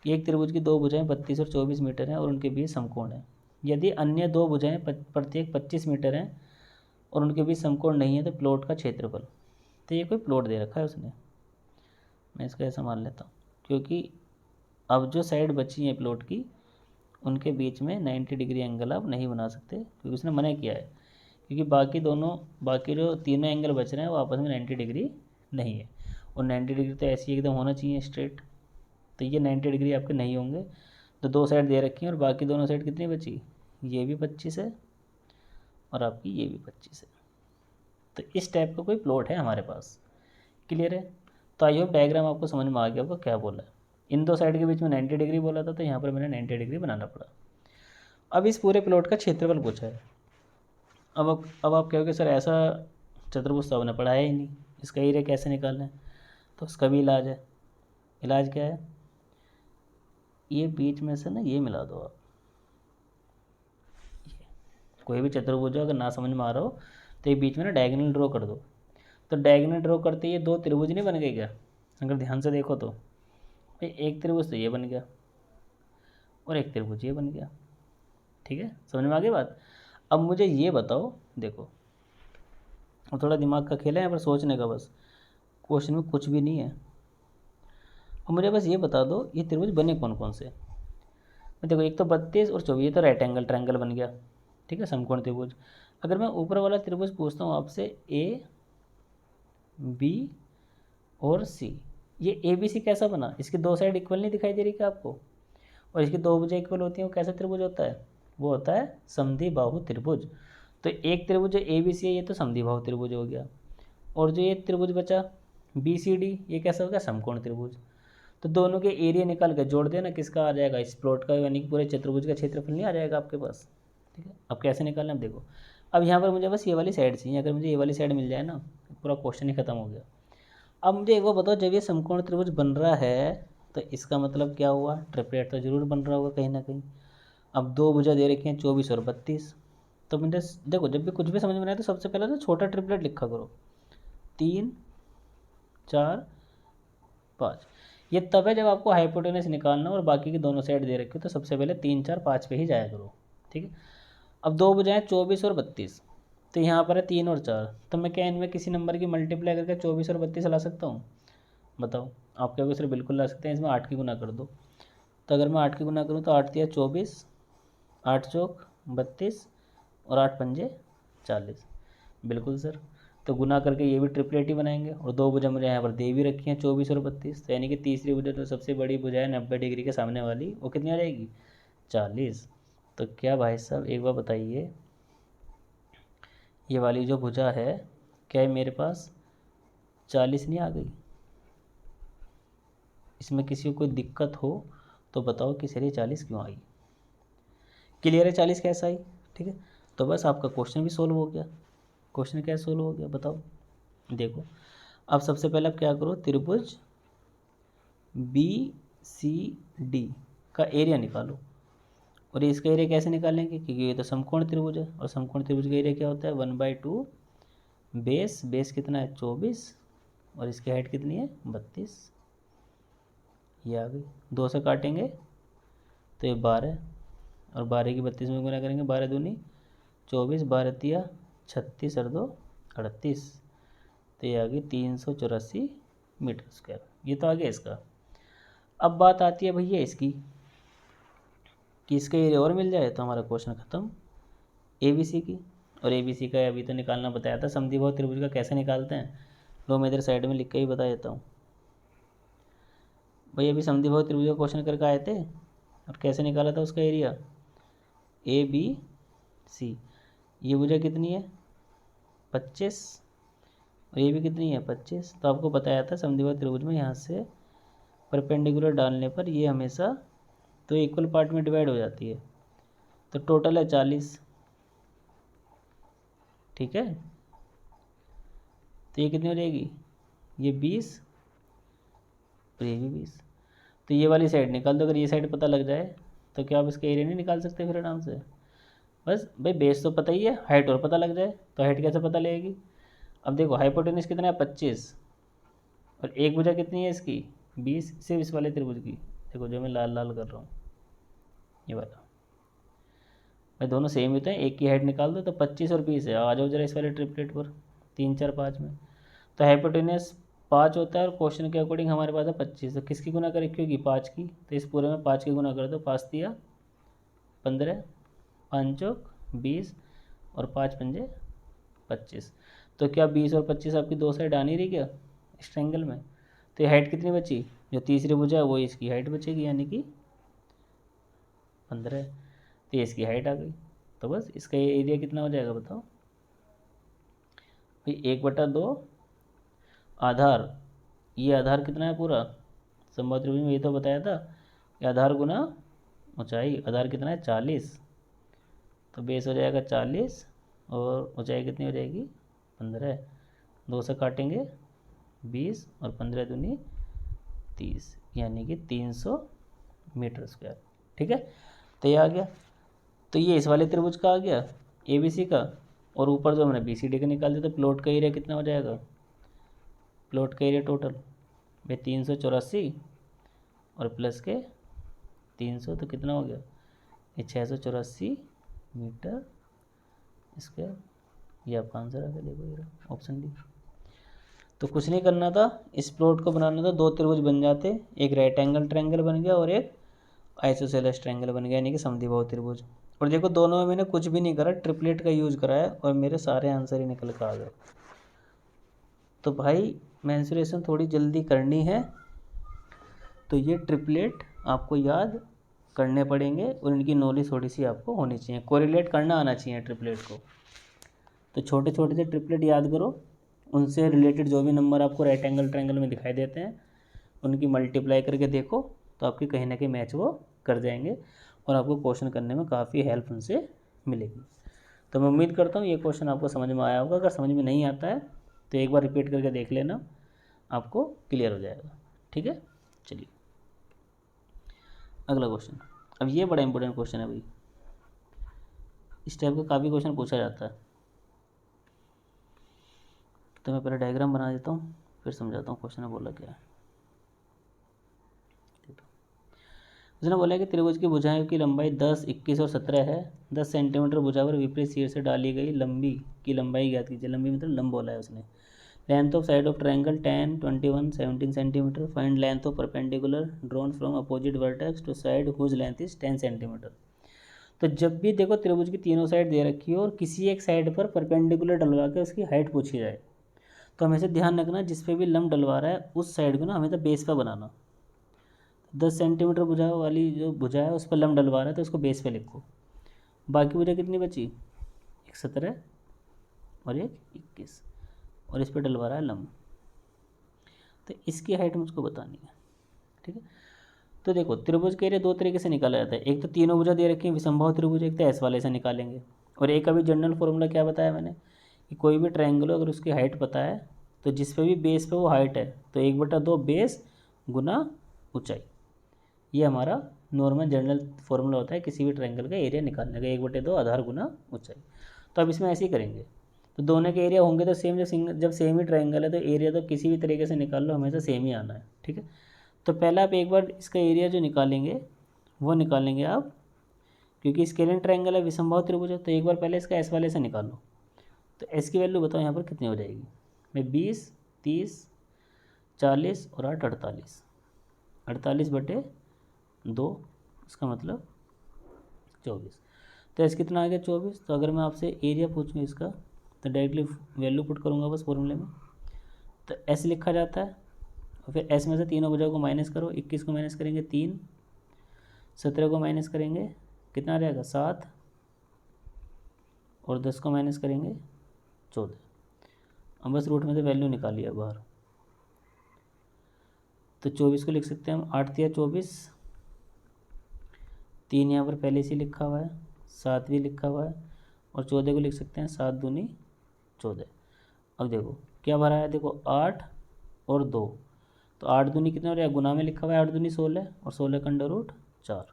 कि एक त्रिभुज की दो भुजाएं 32 और 24 मीटर हैं और उनके बीच समकोण है। यदि अन्य दो भुजाएं प्रत्येक 25 मीटर हैं और उनके बीच समकोण नहीं है तो प्लॉट का क्षेत्रफल। तो ये कोई प्लॉट दे रखा है उसने, मैं इसको ऐसा मान लेता हूँ, क्योंकि अब जो साइड बची है प्लॉट की उनके बीच में 90 डिग्री एंगल आप नहीं बना सकते, क्योंकि उसने मना किया है। क्योंकि बाकी जो तीनों एंगल बच रहे हैं वो आपस में 90 डिग्री नहीं है, और 90 डिग्री तो ऐसी एकदम होना चाहिए स्ट्रेट। तो ये 90 डिग्री आपके नहीं होंगे। तो दो साइड दे रखी हैं और बाकी दोनों साइड कितनी बची, ये भी 25 है और आपकी ये भी 25 है। तो इस टाइप का कोई प्लॉट है हमारे पास। क्लियर है? तो आई होप डायग्राम आपको समझ में आ गया होगा क्या बोला है। इन दो साइड के बीच में 90 डिग्री बोला था, तो यहाँ पर मैंने 90 डिग्री बनाना पड़ा। अब इस पूरे प्लॉट का क्षेत्रफल पूछा है। अब आप कहोगे सर ऐसा चतुर्भुज तो आपने पढ़ाया ही नहीं, इसका एरिया कैसे निकालना है। तो उसका भी इलाज है। इलाज क्या है, ये बीच में से ना ये मिला दो आप, कोई भी चतुर्भुज अगर ना समझ में आ रहा हो तो ये बीच में ना डायगोनल ड्रॉ कर दो। तो डायगोनल ड्रॉ करते ये दो त्रिभुज नहीं बन गए क्या, अगर ध्यान से देखो तो भाई एक त्रिभुज तो ये बन गया और एक त्रिभुज ये बन गया। ठीक है, समझ में आ गई बात। अब मुझे ये बताओ, देखो और थोड़ा दिमाग का खेल है यहाँ पर, सोचने का बस, क्वेश्चन में कुछ भी नहीं है। और मुझे बस ये बता दो ये त्रिभुज बने कौन कौन से। देखो एक तो 32 और 24, ये तो राइट एंगल ट्रायंगल बन गया। ठीक है, समकोण त्रिभुज। अगर मैं ऊपर वाला त्रिभुज पूछता हूँ आपसे, ए बी और सी, ये ए बी सी कैसा बना, इसकी दो साइड इक्वल नहीं दिखाई दे रही क्या आपको, और इसकी दो भुजाएं इक्वल होती हैं, वो कैसा त्रिभुज होता है, वो होता है समद्विबाहु त्रिभुज। तो एक त्रिभुज जो ए बी सी है ये तो समद्विबाहु त्रिभुज हो गया, और जो ये त्रिभुज बचा बी सी डी ये कैसा हो गया, समकोण त्रिभुज। तो दोनों के एरिया निकाल के जोड़ देना, किसका आ जाएगा, इस प्लॉट का, यानी कि पूरे चतुर्भुज का क्षेत्रफल नहीं आ जाएगा आपके पास। ठीक है, अब कैसे निकालना, अब देखो अब यहाँ पर मुझे बस ये वाली साइड चाहिए, अगर मुझे ये वाली साइड मिल जाए ना पूरा क्वेश्चन ही खत्म हो गया। अब मुझे एक बार बताओ, जब ये समकोण त्रिभुज बन रहा है तो इसका मतलब क्या हुआ, ट्रिपलेट तो जरूर बन रहा होगा कहीं ना कहीं। अब दो भुजा दे रखे हैं 24 और 32। तो मुझे देखो जब भी कुछ भी समझ में आए तो सबसे पहले तो छोटा ट्रिपलेट लिखा करो, 3, 4, 5। ये तब है जब आपको हाइपोटेनस निकालना और बाकी की दोनों साइड दे रखी हो, तो सबसे पहले 3, 4, 5 पे ही जाया करो। ठीक है, अब दो भुजाएं 24 और 32, तो यहाँ पर है 3 और 4, तो मैं क्या इनमें किसी नंबर की मल्टीप्लाई करके 24 और 32 ला सकता हूँ, बताओ। आप क्या सर बिल्कुल ला सकते हैं, इसमें 8 की गुना कर दो। तो अगर मैं 8 की गुना करूँ तो 8 तिया 24, 8 चौक 32 और 8 पंजे 40। बिल्कुल सर। तो गुना करके ये भी ट्रिपलेट ही बनाएंगे, और दो भुजा मुझे यहाँ पर दे भी रखी हैं 24 और 32, तो यानी कि तीसरी भुजा जो सबसे बड़ी भुजा है 90 डिग्री के सामने वाली, वो कितनी आ जाएगी? 40। तो क्या भाई साहब एक बार बताइए, ये वाली जो भुजा है क्या मेरे पास 40 नहीं आ गई? इसमें किसी को कोई दिक्कत हो तो बताओ कि सर ये 40 क्यों आई? क्लियर है 40 कैसे आई? ठीक है, तो बस आपका क्वेश्चन भी सोल्व हो गया। क्वेश्चन क्या सोल्व हो गया बताओ। देखो अब सबसे पहले आप क्या करो, त्रिभुज BCD का एरिया निकालो। और इसका एरिया कैसे निकालेंगे, क्योंकि ये तो समकोण त्रिभुज है, और समकोण त्रिभुज का एरिया क्या होता है 1/2 बेस। बेस कितना है 24, और इसकी हाइट कितनी है 32। ये आ गई, 2 से काटेंगे तो ये 12, और 12 की 32 में गुना करेंगे, 12 दूनी 24, 12 तिया 36 और 2 38, तो ये आ गई 384 मीटर स्क्वायर। ये तो आ गया इसका। अब बात आती है भैया इसकी, कि इसका एरिया और मिल जाए तो हमारा क्वेश्चन खत्म। ABC की, और ABC का अभी तो निकालना बताया था, समद्विबाहु त्रिभुज का कैसे निकालते हैं, लो मैं इधर साइड में लिख के ही बता देता हूँ। भाई अभी समद्विबाहु त्रिभुज का क्वेश्चन करके आए थे, और कैसे निकाला था उसका एरिया ABC। ये भुजा कितनी है 25, और ये भी कितनी है 25। तो आपको बताया था समद्विबाहु त्रिभुज में यहाँ से परपेंडिकुलर डालने पर ये हमेशा तो इक्वल पार्ट में डिवाइड हो जाती है, तो टोटल है 40। ठीक है, तो ये कितनी हो जाएगी, ये 20 और ये भी 20। तो ये वाली साइड निकाल दो, अगर ये साइड पता लग जाए तो क्या आप इसका एरिया नहीं निकाल सकते फिर आराम से? बस भाई बेस तो पता ही है, हाइट और पता लग जाए तो हाइट कैसे पता लगेगी। अब देखो हाइपोटेनस कितना है 25, और एक भुजा कितनी है इसकी 20, सिर्फ इस वाले त्रिभुज की। देखो जो मैं लाल लाल कर रहा हूँ ये वाला, भाई दोनों सेम होते हैं, एक की हाइट निकाल दो तो 25 और 20 है। आ जाओ जरा इस वाले ट्रिपलेट पर 3 4 5 में, तो हाइपोटेनस 5 होता है, और क्वेश्चन के अकॉर्डिंग हमारे पास है 25। तो किसकी गुना करें क्योंकि 5 की, तो इस पूरे में 5 की गुना कर दो, 5 दिया 15, 5 चौक 20, और 5 पंजे 25। तो क्या 20 और 25 आपकी दो साइड आ नहीं रही क्या इस ट्रायंगल में? तो ये हाइट कितनी बची, जो तीसरी भुजा है वो इसकी हाइट बचेगी, यानी कि 15। तो ये इसकी हाइट आ गई। तो बस इसका ये एरिया कितना हो जाएगा बताओ भाई, 1/2 आधार, ये आधार कितना है पूरा समबाहु त्रिभुज में, ये तो बताया था कि आधार गुना ऊंचाई। आधार कितना है 40, तो बेस हो जाएगा 40, और ऊंचाई कितनी हो जाएगी 15। 2 से काटेंगे 20, और 15 दूनी 30, यानी कि 300 मीटर स्क्वायर। ठीक है, तो ये आ गया। तो ये इस वाले त्रिभुज का आ गया ABC का, और ऊपर जो हमने BCD का निकाल दिया, तो प्लॉट का एरिया कितना हो जाएगा, प्लॉट का एरिया टोटल भाई 384 और प्लस के 300, तो कितना हो गया ये 684 मीटर स्क्वायर। ये आपका आंसर आ गया, देखो ये ऑप्शन डी। तो कुछ नहीं करना था, इस प्लॉट को बनाना था, 2 त्रिभुज बन जाते, एक राइट एंगल ट्रायंगल बन गया और एक आइसोसेलेस ट्रायंगल बन गया, यानी कि समद्विबाहु त्रिभुज। और देखो दोनों में मैंने कुछ भी नहीं करा, ट्रिपलेट का यूज करा है, और मेरे सारे आंसर ही निकल कर आ गए। तो भाई मेंसुरेशन थोड़ी जल्दी करनी है, तो ये ट्रिपलेट आपको याद करने पड़ेंगे, और इनकी नॉलेज थोड़ी सी आपको होनी चाहिए, कोरिलेट करना आना चाहिए ट्रिपलेट को। तो छोटे छोटे से ट्रिपलेट याद करो, उनसे रिलेटेड जो भी नंबर आपको राइट एंगल ट्रायंगल में दिखाई देते हैं उनकी मल्टीप्लाई करके देखो, तो आपकी कहीं ना कहीं मैच वो कर जाएंगे, और आपको क्वेश्चन करने में काफ़ी हेल्प उनसे मिलेगी। तो मैं उम्मीद करता हूँ ये क्वेश्चन आपको समझ में आया होगा। अगर समझ में नहीं आता है तो एक बार रिपीट करके देख लेना, आपको क्लियर हो जाएगा। ठीक है, चलिए अगला क्वेश्चन। अब ये बड़ा इंपॉर्टेंट क्वेश्चन है भाई, इस टाइप का काफ़ी क्वेश्चन पूछा जाता है। तो मैं पहले डायग्राम बना देता हूँ, फिर समझाता हूँ क्वेश्चन ने बोला क्या है। उसने बोला कि त्रिभुज की भुजाओं की लंबाई 10, 21 और 17 है। 10 सेंटीमीटर भुजा पर विपरीत सिर से डाली गई लंबी की लंबाई ज्ञात कीजिए। लंबी मतलब लंब बोला है उसने। Length of side of triangle 10, 21, 17 centimetre. Find length of perpendicular drawn from opposite vertex to side whose length is 10 centimetre. तो जब भी देखो त्रिभुज की तीनों साइड दे रखी हो और किसी एक साइड पर परपेंडिकुलर डलवा के उसकी हाइट पूछी जाए, तो हमेशा ध्यान रखना जिस पे भी लंब डलवा रहा है उस साइड को ना हमेशा बेस पे बनाना। 10 सेंटीमीटर भुजा वाली जो भुजा है उस पर लंब डलवा रहा है तो उसको बेस पे लिखो। बाकी भुजा कितनी बची, एक 17 और एक 21, और इस पर डलवा रहा है लंब, तो इसकी हाइट मुझको बतानी है। ठीक है, तो देखो त्रिभुज के एरिया दो तरीके से निकाला जाता है, एक तो तीनों भुजा दे रखी है विषमबाहु त्रिभुज, एक तो ऐस वाले से निकालेंगे। और एक अभी जनरल फॉर्मूला क्या बताया मैंने कि कोई भी ट्रायंगल हो अगर उसकी हाइट पता है तो जिस पे भी बेस पे वो हाइट है तो 1/2 बेस गुना ऊंचाई, ये हमारा नॉर्मल जनरल फॉर्मूला होता है किसी भी ट्रायंगल का एरिया निकालने का, 1/2 आधार गुना ऊंचाई। तो अब इसमें ऐसे ही करेंगे, तो दोनों के एरिया होंगे तो सेम, जब सेम ही ट्रायंगल है तो एरिया तो किसी भी तरीके से निकाल लो हमेशा सेम ही आना है। ठीक है, तो पहला आप एक बार इसका एरिया जो निकालेंगे वो निकालेंगे आप, क्योंकि स्केलिन ट्रायंगल है विषमबाहु त्रिभुज है, तो एक बार पहले इसका एस वाले से निकालो। तो एस की वैल्यू बताओ यहाँ पर कितनी हो जाएगी, मैं 20, 30, 40 और 8 48, 48/2, इसका मतलब 24। तो एस कितना आ गया 24। तो अगर मैं आपसे एरिया पूछूँ इसका तो डायरेक्टली वैल्यू पुट करूँगा बस फॉर्मूले में, तो एस लिखा जाता है और फिर एस में से तीनों भुजाओं को माइनस करो, 21 को माइनस करेंगे 3, 17 को माइनस करेंगे कितना रहेगा 7, और 10 को माइनस करेंगे 14। अब बस रूट में से वैल्यू निकालिए बाहर, तो 24 को लिख सकते हैं हम 8 या 24, 3 यहाँ पर पहले से लिखा हुआ है, 7 भी लिखा हुआ है, और 14 को लिख सकते हैं 7 दूनी 14। अब देखो क्या भरा है, देखो 8 और 2, तो 8 दूनी कितना हो रहा है, गुना में लिखा हुआ है 8 दूनी 16 और 16 का √4,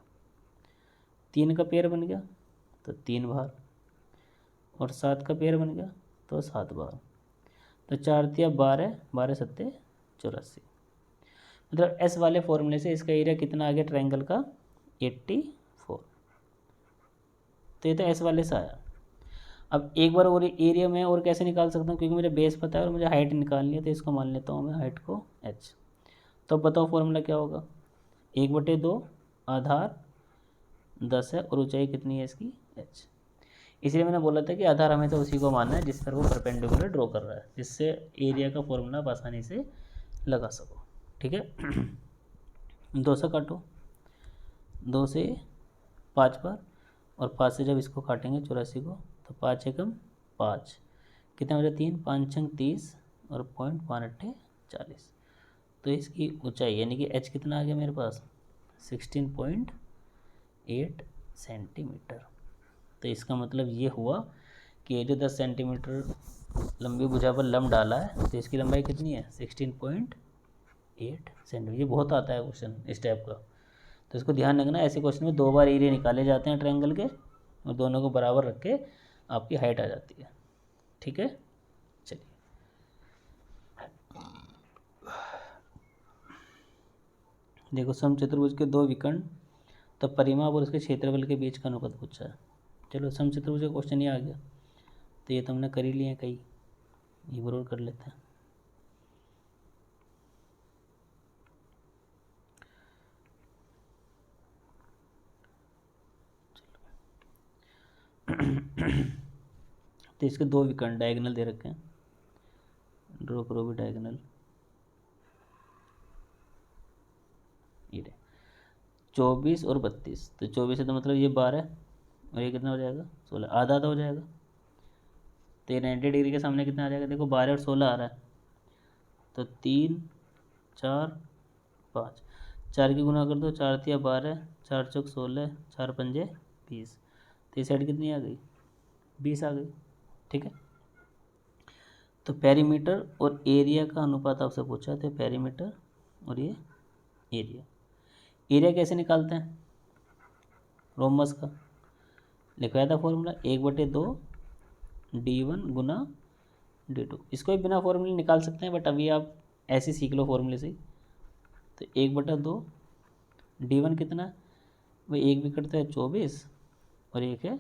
3 का पेयर बन गया तो 3 बार, और 7 का पेयर बन गया तो 7 बार, तो 4 तिया 12, 12 सत्ते 84। मतलब एस वाले फॉर्मूले से इसका एरिया कितना आ गया ट्रायंगल का 84। तो ये तो एस वाले से आया। अब एक बार और एरिया में और कैसे निकाल सकता हूँ, क्योंकि मुझे बेस पता है और मुझे हाइट निकालनी है, तो इसको मान लेता हूँ मैं हाइट को h। तो बताओ फॉर्मूला क्या होगा, 1/2 आधार 10 है और ऊंचाई कितनी है इसकी h। इसलिए मैंने बोला था कि आधार हमें तो उसी को मानना है जिस पर वो परपेंडिकुलर ड्रॉ कर रहा है, जिससे एरिया का फॉर्मूला आप आसानी से लगा सको। ठीक है, 2 से काटो, 2 से 5 बार, और 5 से जब इसको काटेंगे 84 को तो 5 एकम 5, कितना बचा 3, 5 छंग 30 और 0.58 40। तो इसकी ऊंचाई यानी कि h कितना आ गया मेरे पास 16.8 सेंटीमीटर। तो इसका मतलब ये हुआ कि ये जो 10 सेंटीमीटर लंबी भुजा पर लंब डाला है तो इसकी लंबाई कितनी है 16.8 सेंटीमीटर। ये बहुत आता है क्वेश्चन इस टाइप का, तो इसको ध्यान रखना। ऐसे क्वेश्चन में 2 बार एरिया निकाले जाते हैं ट्रायंगल के और दोनों को बराबर रख के आपकी हाइट आ जाती है। ठीक है, चलिए देखो समचतुर्भुज के 2 विकर्ण तब परिमाप और उसके क्षेत्रफल के बीच का अनुपात पूछा है। चलो समचतुर्भुज का क्वेश्चन ही आ गया, तो ये तो हमने कर ही लिए हैं कई, ये जरूर कर लेते हैं। तो इसके 2 विकर्ण डायगोनल दे रखे हैं, ड्रॉ करो भी डायगोनल। ये 24 और 32, तो 24 है तो मतलब ये 12 और ये कितना हो जाएगा 16, आधा आधा हो जाएगा। तो ये 90 डिग्री के सामने कितना आ जाएगा, देखो 12 और 16 आ रहा है, तो 3 4 5, 4 की गुना कर दो, 4 तिया 12, 4 चौक 16, 4 पंजे 20, तो ये साइड कितनी आ गई 20 आ गई। ठीक है, तो पेरीमीटर और एरिया का अनुपात आपसे पूछा, तो पेरीमीटर और ये एरिया। एरिया कैसे निकालते हैं, रोमस का लिखवाया था फॉर्मूला 1/2 d1 गुना d2। इसको भी बिना फॉर्मूले निकाल सकते हैं, बट अभी आप ऐसे सीख लो फॉर्मूले से। तो 1/2 d1 कितना, भाई एक भी कटता है 24 और एक है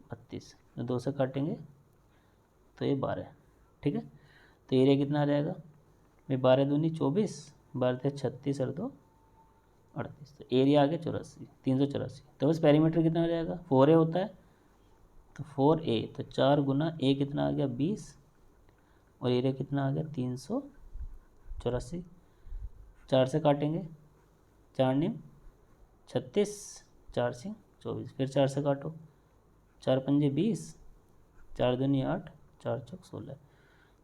32, तो 2 से काटेंगे तो ये 12। ठीक है, तो एरिया कितना आ जाएगा भाई 12 दूनी 24, 12 36 और 2 38, तो एरिया आ गया 84, 384। तो बस पेरीमीटर कितना हो जाएगा, 4A होता है, तो 4A, तो 4 गुना A कितना आ गया 20, और एरिया कितना आ गया 384। 4 से काटेंगे, 4 निम 36, 4 सिंह 24, फिर 4 से काटो, 4 पंजे 20, 4 दूनी 8, 4 चौक 16।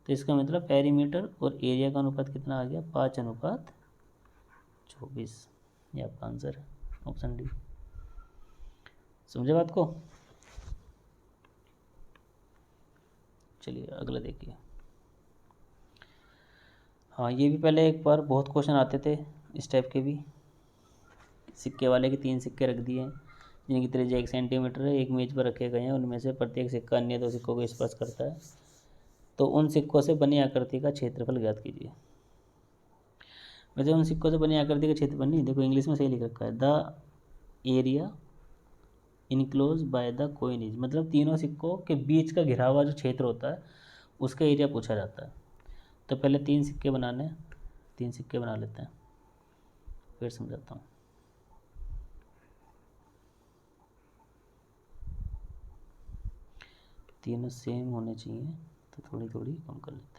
तो इसका मतलब पेरीमीटर और एरिया का अनुपात कितना आ गया, 5:24। ये आपका आंसर है, ऑप्शन डी। समझे बात को। चलिए अगला देखिए। हाँ, ये भी पहले एक बार बहुत क्वेश्चन आते थे इस टाइप के भी। सिक्के वाले के 3 सिक्के रख दिए हैं जिनकी त्रिज्या 1 सेंटीमीटर है, एक मेज पर रखे गए हैं, उनमें से प्रत्येक सिक्का अन्य 2 सिक्कों को स्पर्श करता है, तो उन सिक्कों से बनी आकृति का क्षेत्रफल ज्ञात कीजिए। वैसे उन सिक्कों से बनी आकृति का क्षेत्रफल नहीं, देखो इंग्लिश में सही लिख रखा है, the area enclose by the coin is, मतलब तीनों सिक्कों के बीच का घिरा हुआ जो क्षेत्र होता है उसका एरिया पूछा जाता है। तो पहले 3 सिक्के बनाने, 3 सिक्के बना लेते हैं, फिर समझाता हूँ। तीनों सेम होने चाहिए, तो थोड़ी थोड़ी कम कर लेते हैं।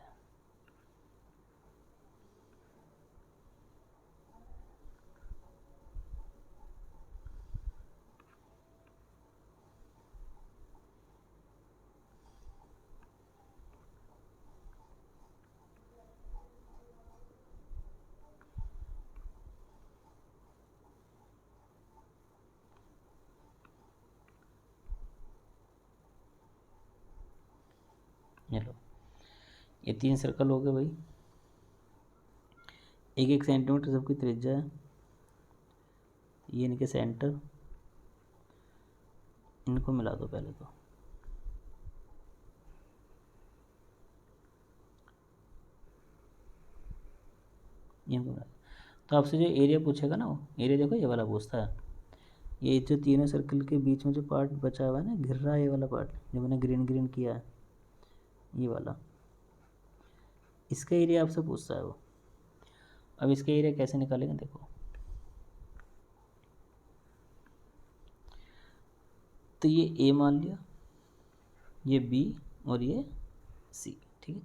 चलो, ये 3 सर्कल हो गए भाई, 1-1 सेंटीमीटर सबकी त्रिज्या है, ये इनके सेंटर, इनको मिला दो पहले तो, इनको मिला दो। तो आपसे जो एरिया पूछेगा ना, वो एरिया देखो ये वाला पूछता है, ये जो तीनों सर्कल के बीच में जो पार्ट बचा हुआ है ना, घिर रहा है ये वाला पार्ट जो मैंने ग्रीन ग्रीन किया है, ये वाला, इसका एरिया आपसे पूछता है वो। अब इसका एरिया कैसे निकालेंगे, देखो तो ये ए मान लिया, ये बी और ये सी, ठीक है।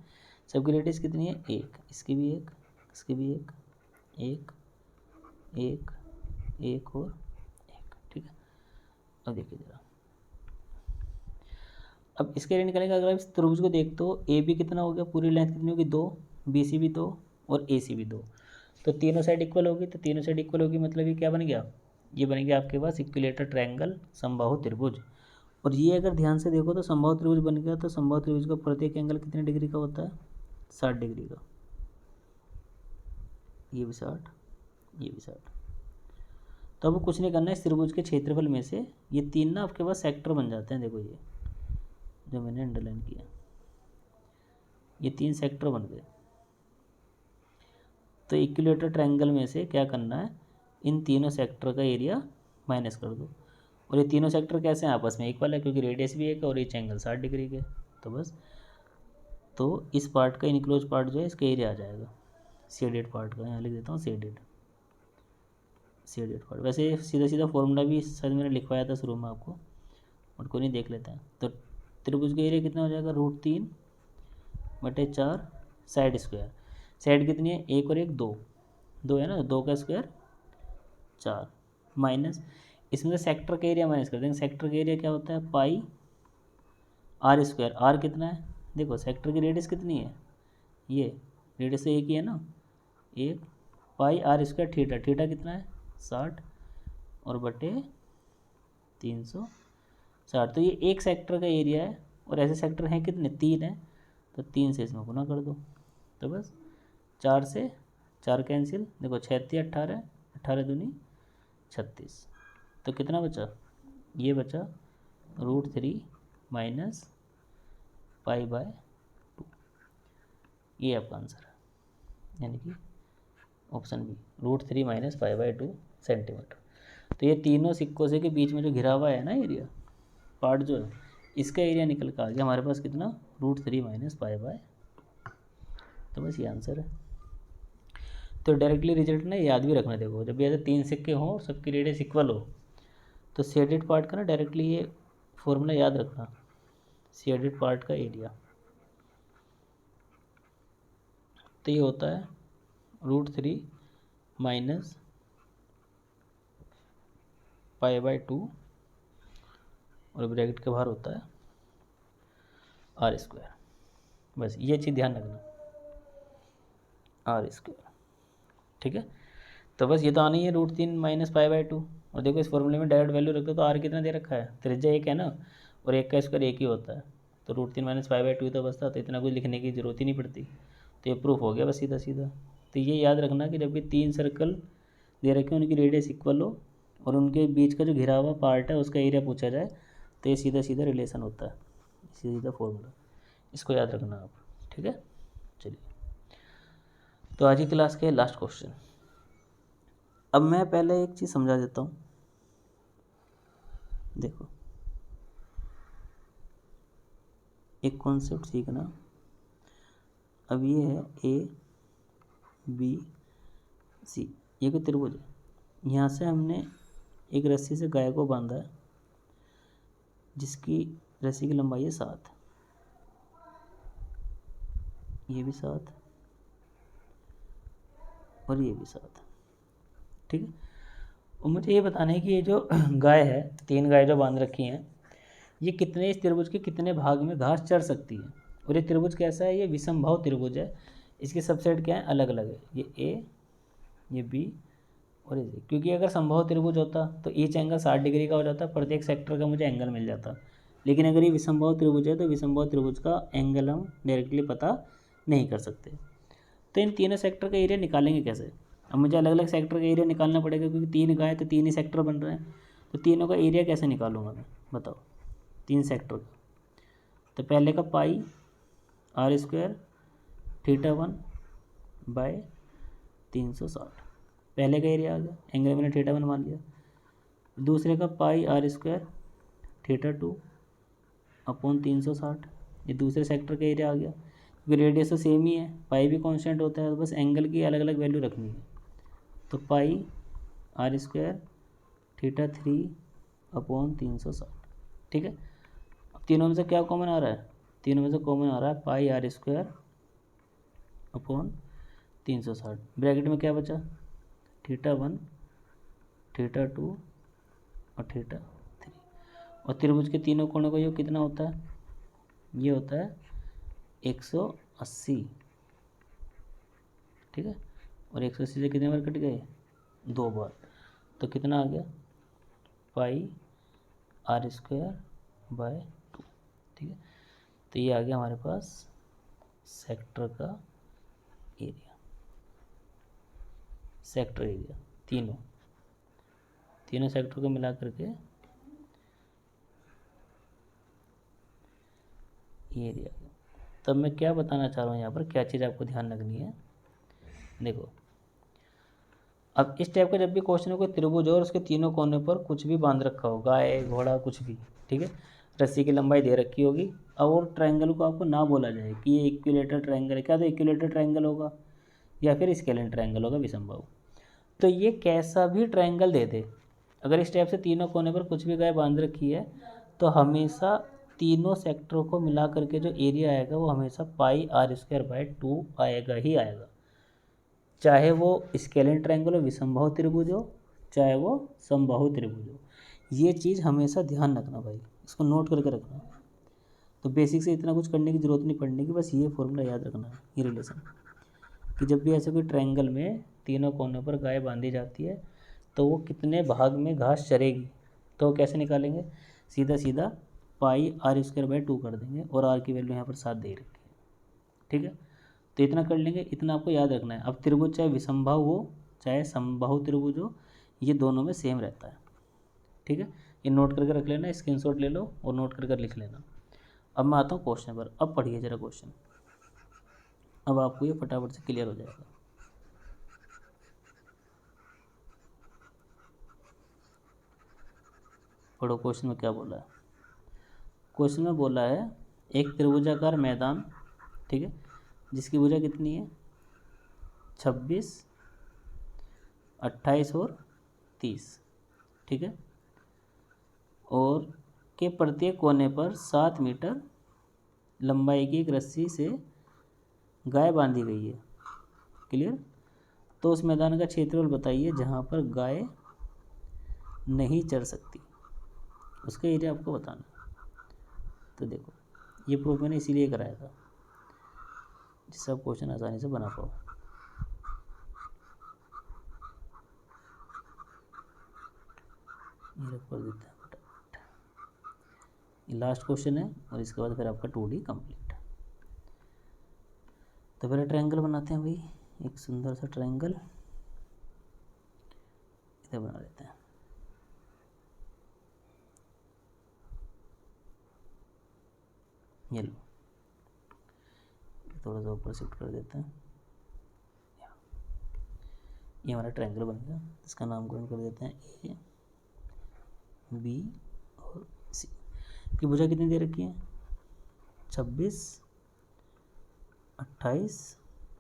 सबकी रेडियस कितनी है, 1, इसकी भी 1, इसकी भी 1, 1, 1, 1 और 1, ठीक है। अब देखिए जरा, अब इसके एरिया निकालेंगे। अगर आप इस त्रिभुज को देखते हो, ए बी कितना हो गया, पूरी लेंथ कितनी होगी 2, बी सी भी 2 और ए सी भी 2, तो तीनों साइड इक्वल होगी, तो तीनों साइड इक्वल होगी मतलब ये क्या बन गया, ये बन गया आपके पास इक्विलेटर ट्रायंगल समबाहु त्रिभुज। और ये अगर ध्यान से देखो तो समबाहु त्रिभुज बन गया, तो समबाहु त्रिभुज का प्रत्येक एंगल कितने डिग्री का होता है, 60 डिग्री का, ये भी 60, ये भी 60। तो अब कुछ नहीं करना है, इस त्रिभुज के क्षेत्रफल में से ये 3 ना आपके पास सेक्टर बन जाते हैं, देखो ये जो मैंने अंडरलाइन किया, ये 3 सेक्टर बन गए। तो इक्विलेटर ट्रायंगल में से क्या करना है, इन तीनों सेक्टर का एरिया माइनस कर दो। और ये तीनों सेक्टर कैसे हैं, आपस में इक्वल है, क्योंकि रेडियस भी एक है और ईच एंगल 60 डिग्री के, तो बस, तो इस पार्ट का इनक्लोज पार्ट जो है इसका एरिया आ जाएगा, शेडेड पार्ट का, यहाँ लिख देता हूँ शेडेड, शेडेड पार्ट। वैसे सीधा सीधा फॉर्मूला भी शायद मैंने लिखवाया था शुरू में आपको, और कोई नहीं देख लेते हैं। तो त्रिभुज का एरिया कितना हो जाएगा, √3/4 साइड स्क्वायर, साइड कितनी है, 1 और 1 2, 2 है ना, 2 का स्क्वायर 4, माइनस इसमें से सेक्टर का एरिया माइनस कर देंगे। सेक्टर का एरिया क्या होता है, पाई आर स्क्वायर, आर कितना है, देखो सेक्टर की रेडियस कितनी है, ये रेडियस तो एक ही है ना, 1 पाई आर स्क्वायर थीटा, थीटा कितना है 60 और बटे 360। तो ये एक सेक्टर का एरिया है, और ऐसे सेक्टर हैं कितने, 3 है, तो 3 से इसमें गुना कर दो, तो बस 4 से 4 कैंसिल, देखो 36 18, 18 दूनी 36, तो कितना बचा, ये बचा √3 माइनस π/2, ये आपका आंसर है, यानी कि ऑप्शन बी √3 माइनस π/2 सेंटीमीटर। तो ये तीनों सिक्कों से के बीच में जो घिरा हुआ है ना एरिया पार्ट जो है, इसका एरिया निकल कर आ गया हमारे पास कितना, √3 माइनस π/2, तो बस ये आंसर है। तो डायरेक्टली रिजल्ट ना याद भी रखना। देखो जब भी ऐसे 3 सिक्के हों और सबकी रेडियस इक्वल हो तो शेडेड पार्ट का ना डायरेक्टली ये फॉर्मूला याद रखना, शेडेड पार्ट का एरिया तो ये होता है √3 माइनस π/2 और ब्रैकेट के बाहर होता है r²। बस ये चीज़ ध्यान रखना, r²। ठीक है, तो बस ये तो आना ही है √3 माइनस π/2। और देखो इस फॉर्मूले में डायरेक्ट वैल्यू रखते हो तो r कितना दे रखा है, त्रिज्या 1 है ना, और 1 का स्क्वायर 1 ही होता है, तो √3 माइनस π/2 तो बसता, तो इतना कुछ लिखने की ज़रूरत ही नहीं पड़ती। तो ये प्रूफ हो गया बस सीधा सीधा। तो ये याद रखना कि जब भी 3 सर्कल दे रखे उनकी रेडियस इक्वल हो और उनके बीच का जो घिरा हुआ पार्ट है उसका एरिया पूछा जाए तो ये सीधा सीधा रिलेशन होता है, सीधा फॉर्मूला, इसको याद रखना आप। ठीक है, चलिए तो आज की क्लास के लास्ट क्वेश्चन। अब मैं पहले एक चीज़ समझा देता हूँ। देखो एक कॉन्सेप्ट सीखना। अब ये है ABC, ये कोई त्रिभुज है। यहाँ से हमने एक रस्सी से गाय को बांधा है जिसकी रस्सी की लंबाई है 7, ये भी 7 और ये भी 7। ठीक है, और मुझे ये बताना है कि ये जो गाय है, 3 गाय जो बांध रखी हैं, ये कितने इस त्रिभुज के कितने भाग में घास चर सकती है। और ये त्रिभुज कैसा है, ये विषमभाव त्रिभुज है। इसके सबसेट क्या है, अलग अलग है, ये A, ये B और ये C। क्योंकि अगर समबाहु त्रिभुज होता तो ईच एंगल 60 डिग्री का हो जाता, प्रत्येक सेक्टर का मुझे एंगल मिल जाता। लेकिन अगर ये विषमबाहु त्रिभुज है तो विषमबाहु त्रिभुज का एंगल हम डायरेक्टली पता नहीं कर सकते। तो इन तीनों सेक्टर का एरिया निकालेंगे कैसे। अब मुझे अलग अलग सेक्टर का एरिया निकालना पड़ेगा क्योंकि 3 गाय तो 3 ही सेक्टर बन रहे हैं। तो तीनों का एरिया कैसे निकालूंगा मैं, बताओ, 3 सेक्टर का। तो पहले का पाई r² θ1/360, पहले का एरिया आ गया, एंगल मैंने θ1 मान लिया। दूसरे का पाई r² θ2/360, ये दूसरे सेक्टर का एरिया आ गया। क्योंकि रेडियस तो सेम ही है, पाई भी कांस्टेंट होता है, तो बस एंगल की अलग अलग वैल्यू रखनी है। तो पाई r² θ3/360। ठीक है, अब तीनों में से क्या कॉमन आ रहा है, तीनों में से कॉमन आ रहा है पाई r²/360। ब्रैकेट में क्या बचा, θ1 θ2 और θ3। और त्रिभुज के तीनों कोणों का योग कितना होता है, ये होता है 180। ठीक है, और 180 से कितने बार कट गए, 2 बार। तो कितना आ गया, पाई r²/2। ठीक है, तो ये आ गया हमारे पास सेक्टर का एरिया, सेक्टर एरिया तीनों सेक्टर को मिला करके ये एरिया। तब मैं क्या बताना चाह रहा हूँ यहाँ पर, क्या चीज़ आपको ध्यान रखनी है। देखो अब इस टाइप का जब भी क्वेश्चन हो, कोई त्रिभुज और उसके तीनों कोने पर कुछ भी बांध रखा हो, गाय घोड़ा कुछ भी, ठीक है, रस्सी की लंबाई दे रखी होगी, और ट्रायंगल को आपको ना बोला जाए कि ये इक्विलेटरल ट्रायंगल है, क्या तो इक्विलेटरल ट्रायंगल होगा या फिर स्केलेन ट्रायंगल होगा विषमबाहु। तो ये कैसा भी ट्रायंगल दे दे, अगर इस टाइप से तीनों कोने पर कुछ भी गाय बांध रखी है तो हमेशा तीनों सेक्टरों को मिला करके जो एरिया आएगा वो हमेशा पाई r²/2 आएगा ही आएगा, चाहे वो स्केलेन ट्रायंगल हो, विषमबाहु त्रिभुज हो, चाहे वो समबाहु त्रिभुज हो। ये चीज़ हमेशा ध्यान रखना भाई, इसको नोट करके रखना। तो बेसिक से इतना कुछ करने की ज़रूरत नहीं पड़ने की, बस ये फॉर्मूला याद रखना है, ये रिलेशन, कि जब भी ऐसे कोई ट्रायंगल में तीनों कोनों पर गाय बांधी जाती है तो वो कितने भाग में घास चरेगी, तो कैसे निकालेंगे, सीधा सीधा पाई r²/2 कर देंगे, और r की वैल्यू यहाँ पर 7 दे रखी है। ठीक है, तो इतना कर लेंगे, इतना आपको याद रखना है। अब त्रिभुज चाहे विषमबाहु हो चाहे समबाहु त्रिभुज हो, ये दोनों में सेम रहता है। ठीक है, ये नोट करके रख लेना, स्क्रीनशॉट ले लो और नोट करके लिख लेना। अब मैं आता हूँ क्वेश्चन पर, अब पढ़िए जरा क्वेश्चन, अब आपको ये फटाफट से क्लियर हो जाएगा। पढ़ो क्वेश्चन में क्या बोला है। क्वेश्चन में बोला है एक त्रिभुजाकार मैदान, ठीक है, जिसकी भुजा कितनी है 26 28 और 30, ठीक है। और के प्रत्येक कोने पर 7 मीटर लंबाई की एक रस्सी से गाय बांधी गई है। क्लियर। तो उस मैदान का क्षेत्रफल बताइए जहाँ पर गाय नहीं चर सकती, उसका एरिया आपको बताना। तो देखो ये प्रूफ मैंने इसीलिए कराया था जिससे आप क्वेश्चन आसानी से बना पाओ। ये रख कर देते हैं फटाफट। ये लास्ट क्वेश्चन है और इसके बाद फिर आपका 2D कंप्लीट। तो पहले ट्रायंगल बनाते हैं भाई, एक सुंदर सा ट्रायंगल इधर बना लेते हैं। ये लो, थोड़ा सा ऊपर शिफ्ट कर देते हैं। ये हमारा ट्रायंगल बन गया, इसका नामकरण कर देते हैं ए बी और सी। की भुजा कितनी दे रखी है? 26, 28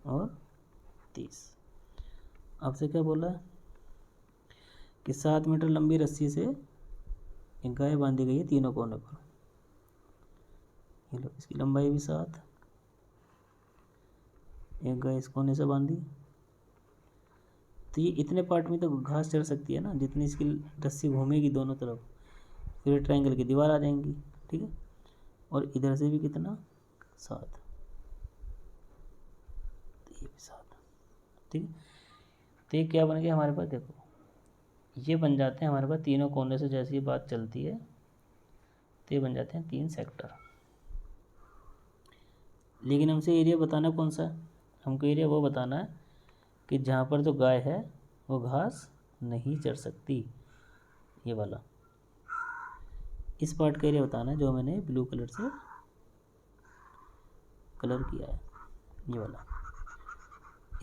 और 30। आपसे क्या बोला है कि 7 मीटर लंबी रस्सी से एक गाय बांधी गई है तीनों कोनों पर। ये लो, इसकी लंबाई भी 7, एक गाय इस कोने से बांधी। तो ये इतने पार्ट में तो घास चढ़ सकती है ना, जितनी इसकी रस्सी घूमेगी दोनों तरफ, फिर ट्रायंगल की दीवार आ जाएंगी, ठीक है। और इधर से भी कितना? 7, तो ये भी 7, ठीक है। तो ये क्या बन गया हमारे पास? देखो ये बन जाते हैं हमारे पास तीनों कोने से, जैसी बात चलती है तो ये बन जाते हैं 3 सेक्टर। लेकिन हमसे एरिया बताना कौन सा है? हमको एरिया वो बताना है कि जहाँ पर जो गाय है वो घास नहीं चर सकती, ये वाला। इस पार्ट का एरिया बताना है जो मैंने ब्लू कलर से कलर किया है, ये वाला।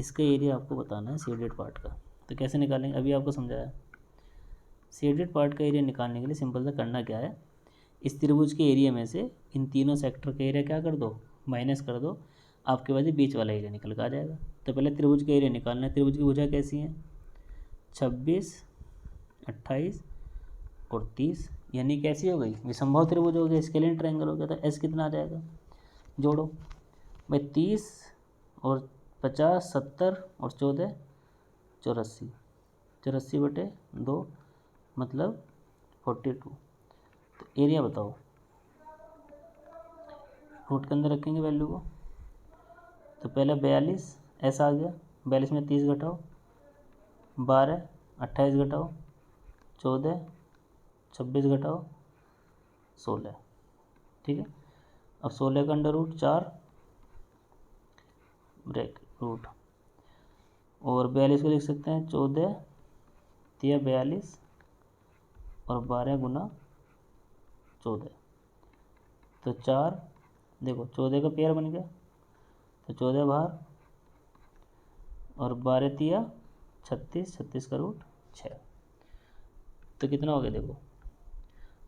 इसका एरिया आपको बताना है शेडेड पार्ट का। तो कैसे निकालेंगे? अभी आपको समझाया। शेडेड पार्ट का एरिया निकालने के लिए सिंपल सा करना क्या है, इस त्रिभुज के एरिया में से इन तीनों सेक्टर का एरिया क्या कर दो? माइनस कर दो। आपके पास बीच वाला एरिया निकल कर आ जाएगा। तो पहले त्रिभुज का एरिया निकालना है। त्रिभुज की भुजा कैसी है? 26, 28 और 30, यानी कैसी हो गई? विसंभव त्रिभुज हो गया, स्केलिन ट्रायंगल हो गया। तो एस कितना आ जाएगा? जोड़ो भाई, 30 और 50 70 और 14 84, 84/2 मतलब 42। तो एरिया बताओ, रूट के अंदर रखेंगे वैल्यू को। तो पहले 42 ऐसा आ गया, 42 में 30 घटाओ, 12, 28 घटाओ, 14, 26 घटाओ, 16, ठीक है। अब 16 का अंडर रूट 4 ब्रेक रूट, और 42 को लिख सकते हैं 14 तिया 42 और 12 गुना 14। तो 4, देखो 14 का पेयर बन गया, तो 14 बाहर, और 12 तिया 36, 36 का रूट 6। तो कितना हो गया? देखो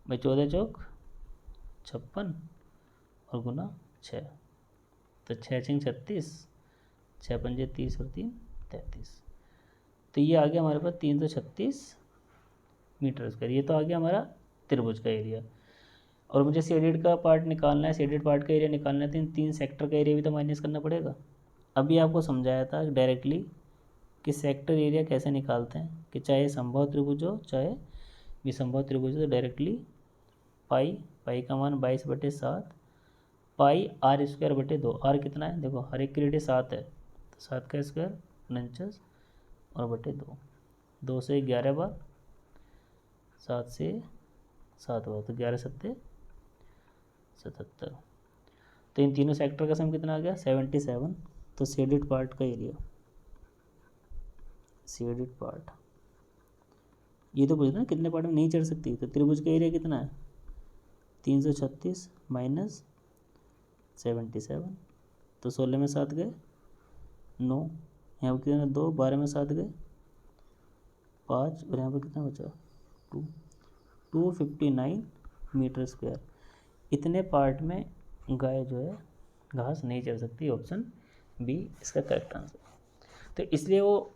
भाई 14 चौक 56 और गुना 6, तो 6 छिंग 36, 6 पंजे 30 और 3 33। तो ये आ गया हमारे पास 336 मीटर स्क्वायर। ये तो आ गया हमारा त्रिभुज का एरिया। और मुझे शेडेड का पार्ट निकालना है, शेडेड पार्ट का एरिया निकालना है, तो इन 3 सेक्टर का एरिया भी तो माइनस करना पड़ेगा। अभी आपको समझाया था डायरेक्टली कि सेक्टर एरिया कैसे निकालते हैं, कि चाहे संभव त्रिभुज हो चाहे विसंभव त्रिभुज हो, तो डायरेक्टली पाई का मान 22/7 पाई r²/2। आर कितना है? देखो हर एक के रेडियस 7 है, तो 7 का स्क्वायर 49 और बटे 2, 2 से 11 बार, 7 से 7 बार, तो 11 सत्ते 77। तो इन तीनों सेक्टर का सम कितना आ गया? 77। तो शेडेड पार्ट का एरिया, शेडेड पार्ट, ये तो पूछना कितने पार्ट में नहीं चढ़ सकती, तो त्रिभुज का एरिया कितना है? 336 माइनस 77। तो 16 में 7 गए 9, यहाँ पर कितना 2, 12 में 7 गए 5, और यहाँ पर कितना बचा 2, 259 मीटर स्क्वायर। इतने पार्ट में गाय जो है घास नहीं चल सकती। ऑप्शन बी इसका करेक्ट आंसर। तो इसलिए वो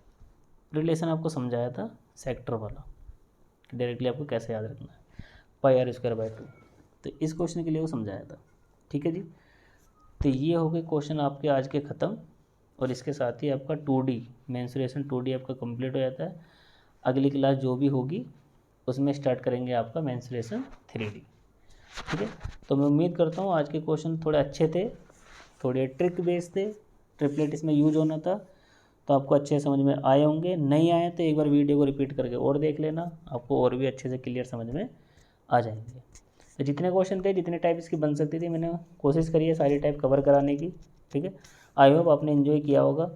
रिलेशन आपको समझाया था सेक्टर वाला, डायरेक्टली आपको कैसे याद रखना है, पाई आर स्क्वायर बाय 2। तो इस क्वेश्चन के लिए वो समझाया था। ठीक है जी। तो ये हो गए क्वेश्चन आपके आज के ख़त्म, और इसके साथ ही आपका 2D मेंसुरेशन 2D आपका कंप्लीट हो जाता है। अगली क्लास जो भी होगी उसमें स्टार्ट करेंगे आपका मेंसुरेशन 3D। ठीक है। तो मैं उम्मीद करता हूँ आज के क्वेश्चन थोड़े अच्छे थे, थोड़े ट्रिक बेस्ड थे, ट्रिपलेट इसमें यूज होना था, तो आपको अच्छे समझ में आए होंगे। नहीं आए तो एक बार वीडियो को रिपीट करके और देख लेना, आपको और भी अच्छे से क्लियर समझ में आ जाएंगे। तो जितने क्वेश्चन थे, जितने टाइप इसकी बन सकती थी, मैंने कोशिश करी है सारी टाइप कवर कराने की। ठीक है। आई होप आपने एंजॉय किया होगा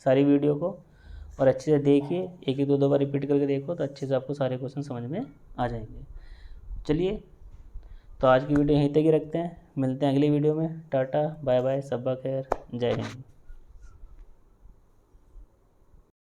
सारी वीडियो को, और अच्छे से देखिए, एक एक दो बार रिपीट करके देखो तो अच्छे से आपको सारे क्वेश्चन समझ में आ जाएंगे। चलिए, तो आज की वीडियो यहीं तक ही रखते हैं, मिलते हैं अगली वीडियो में। टाटा बाय बाय, सब्बा खैर, जय हिंद।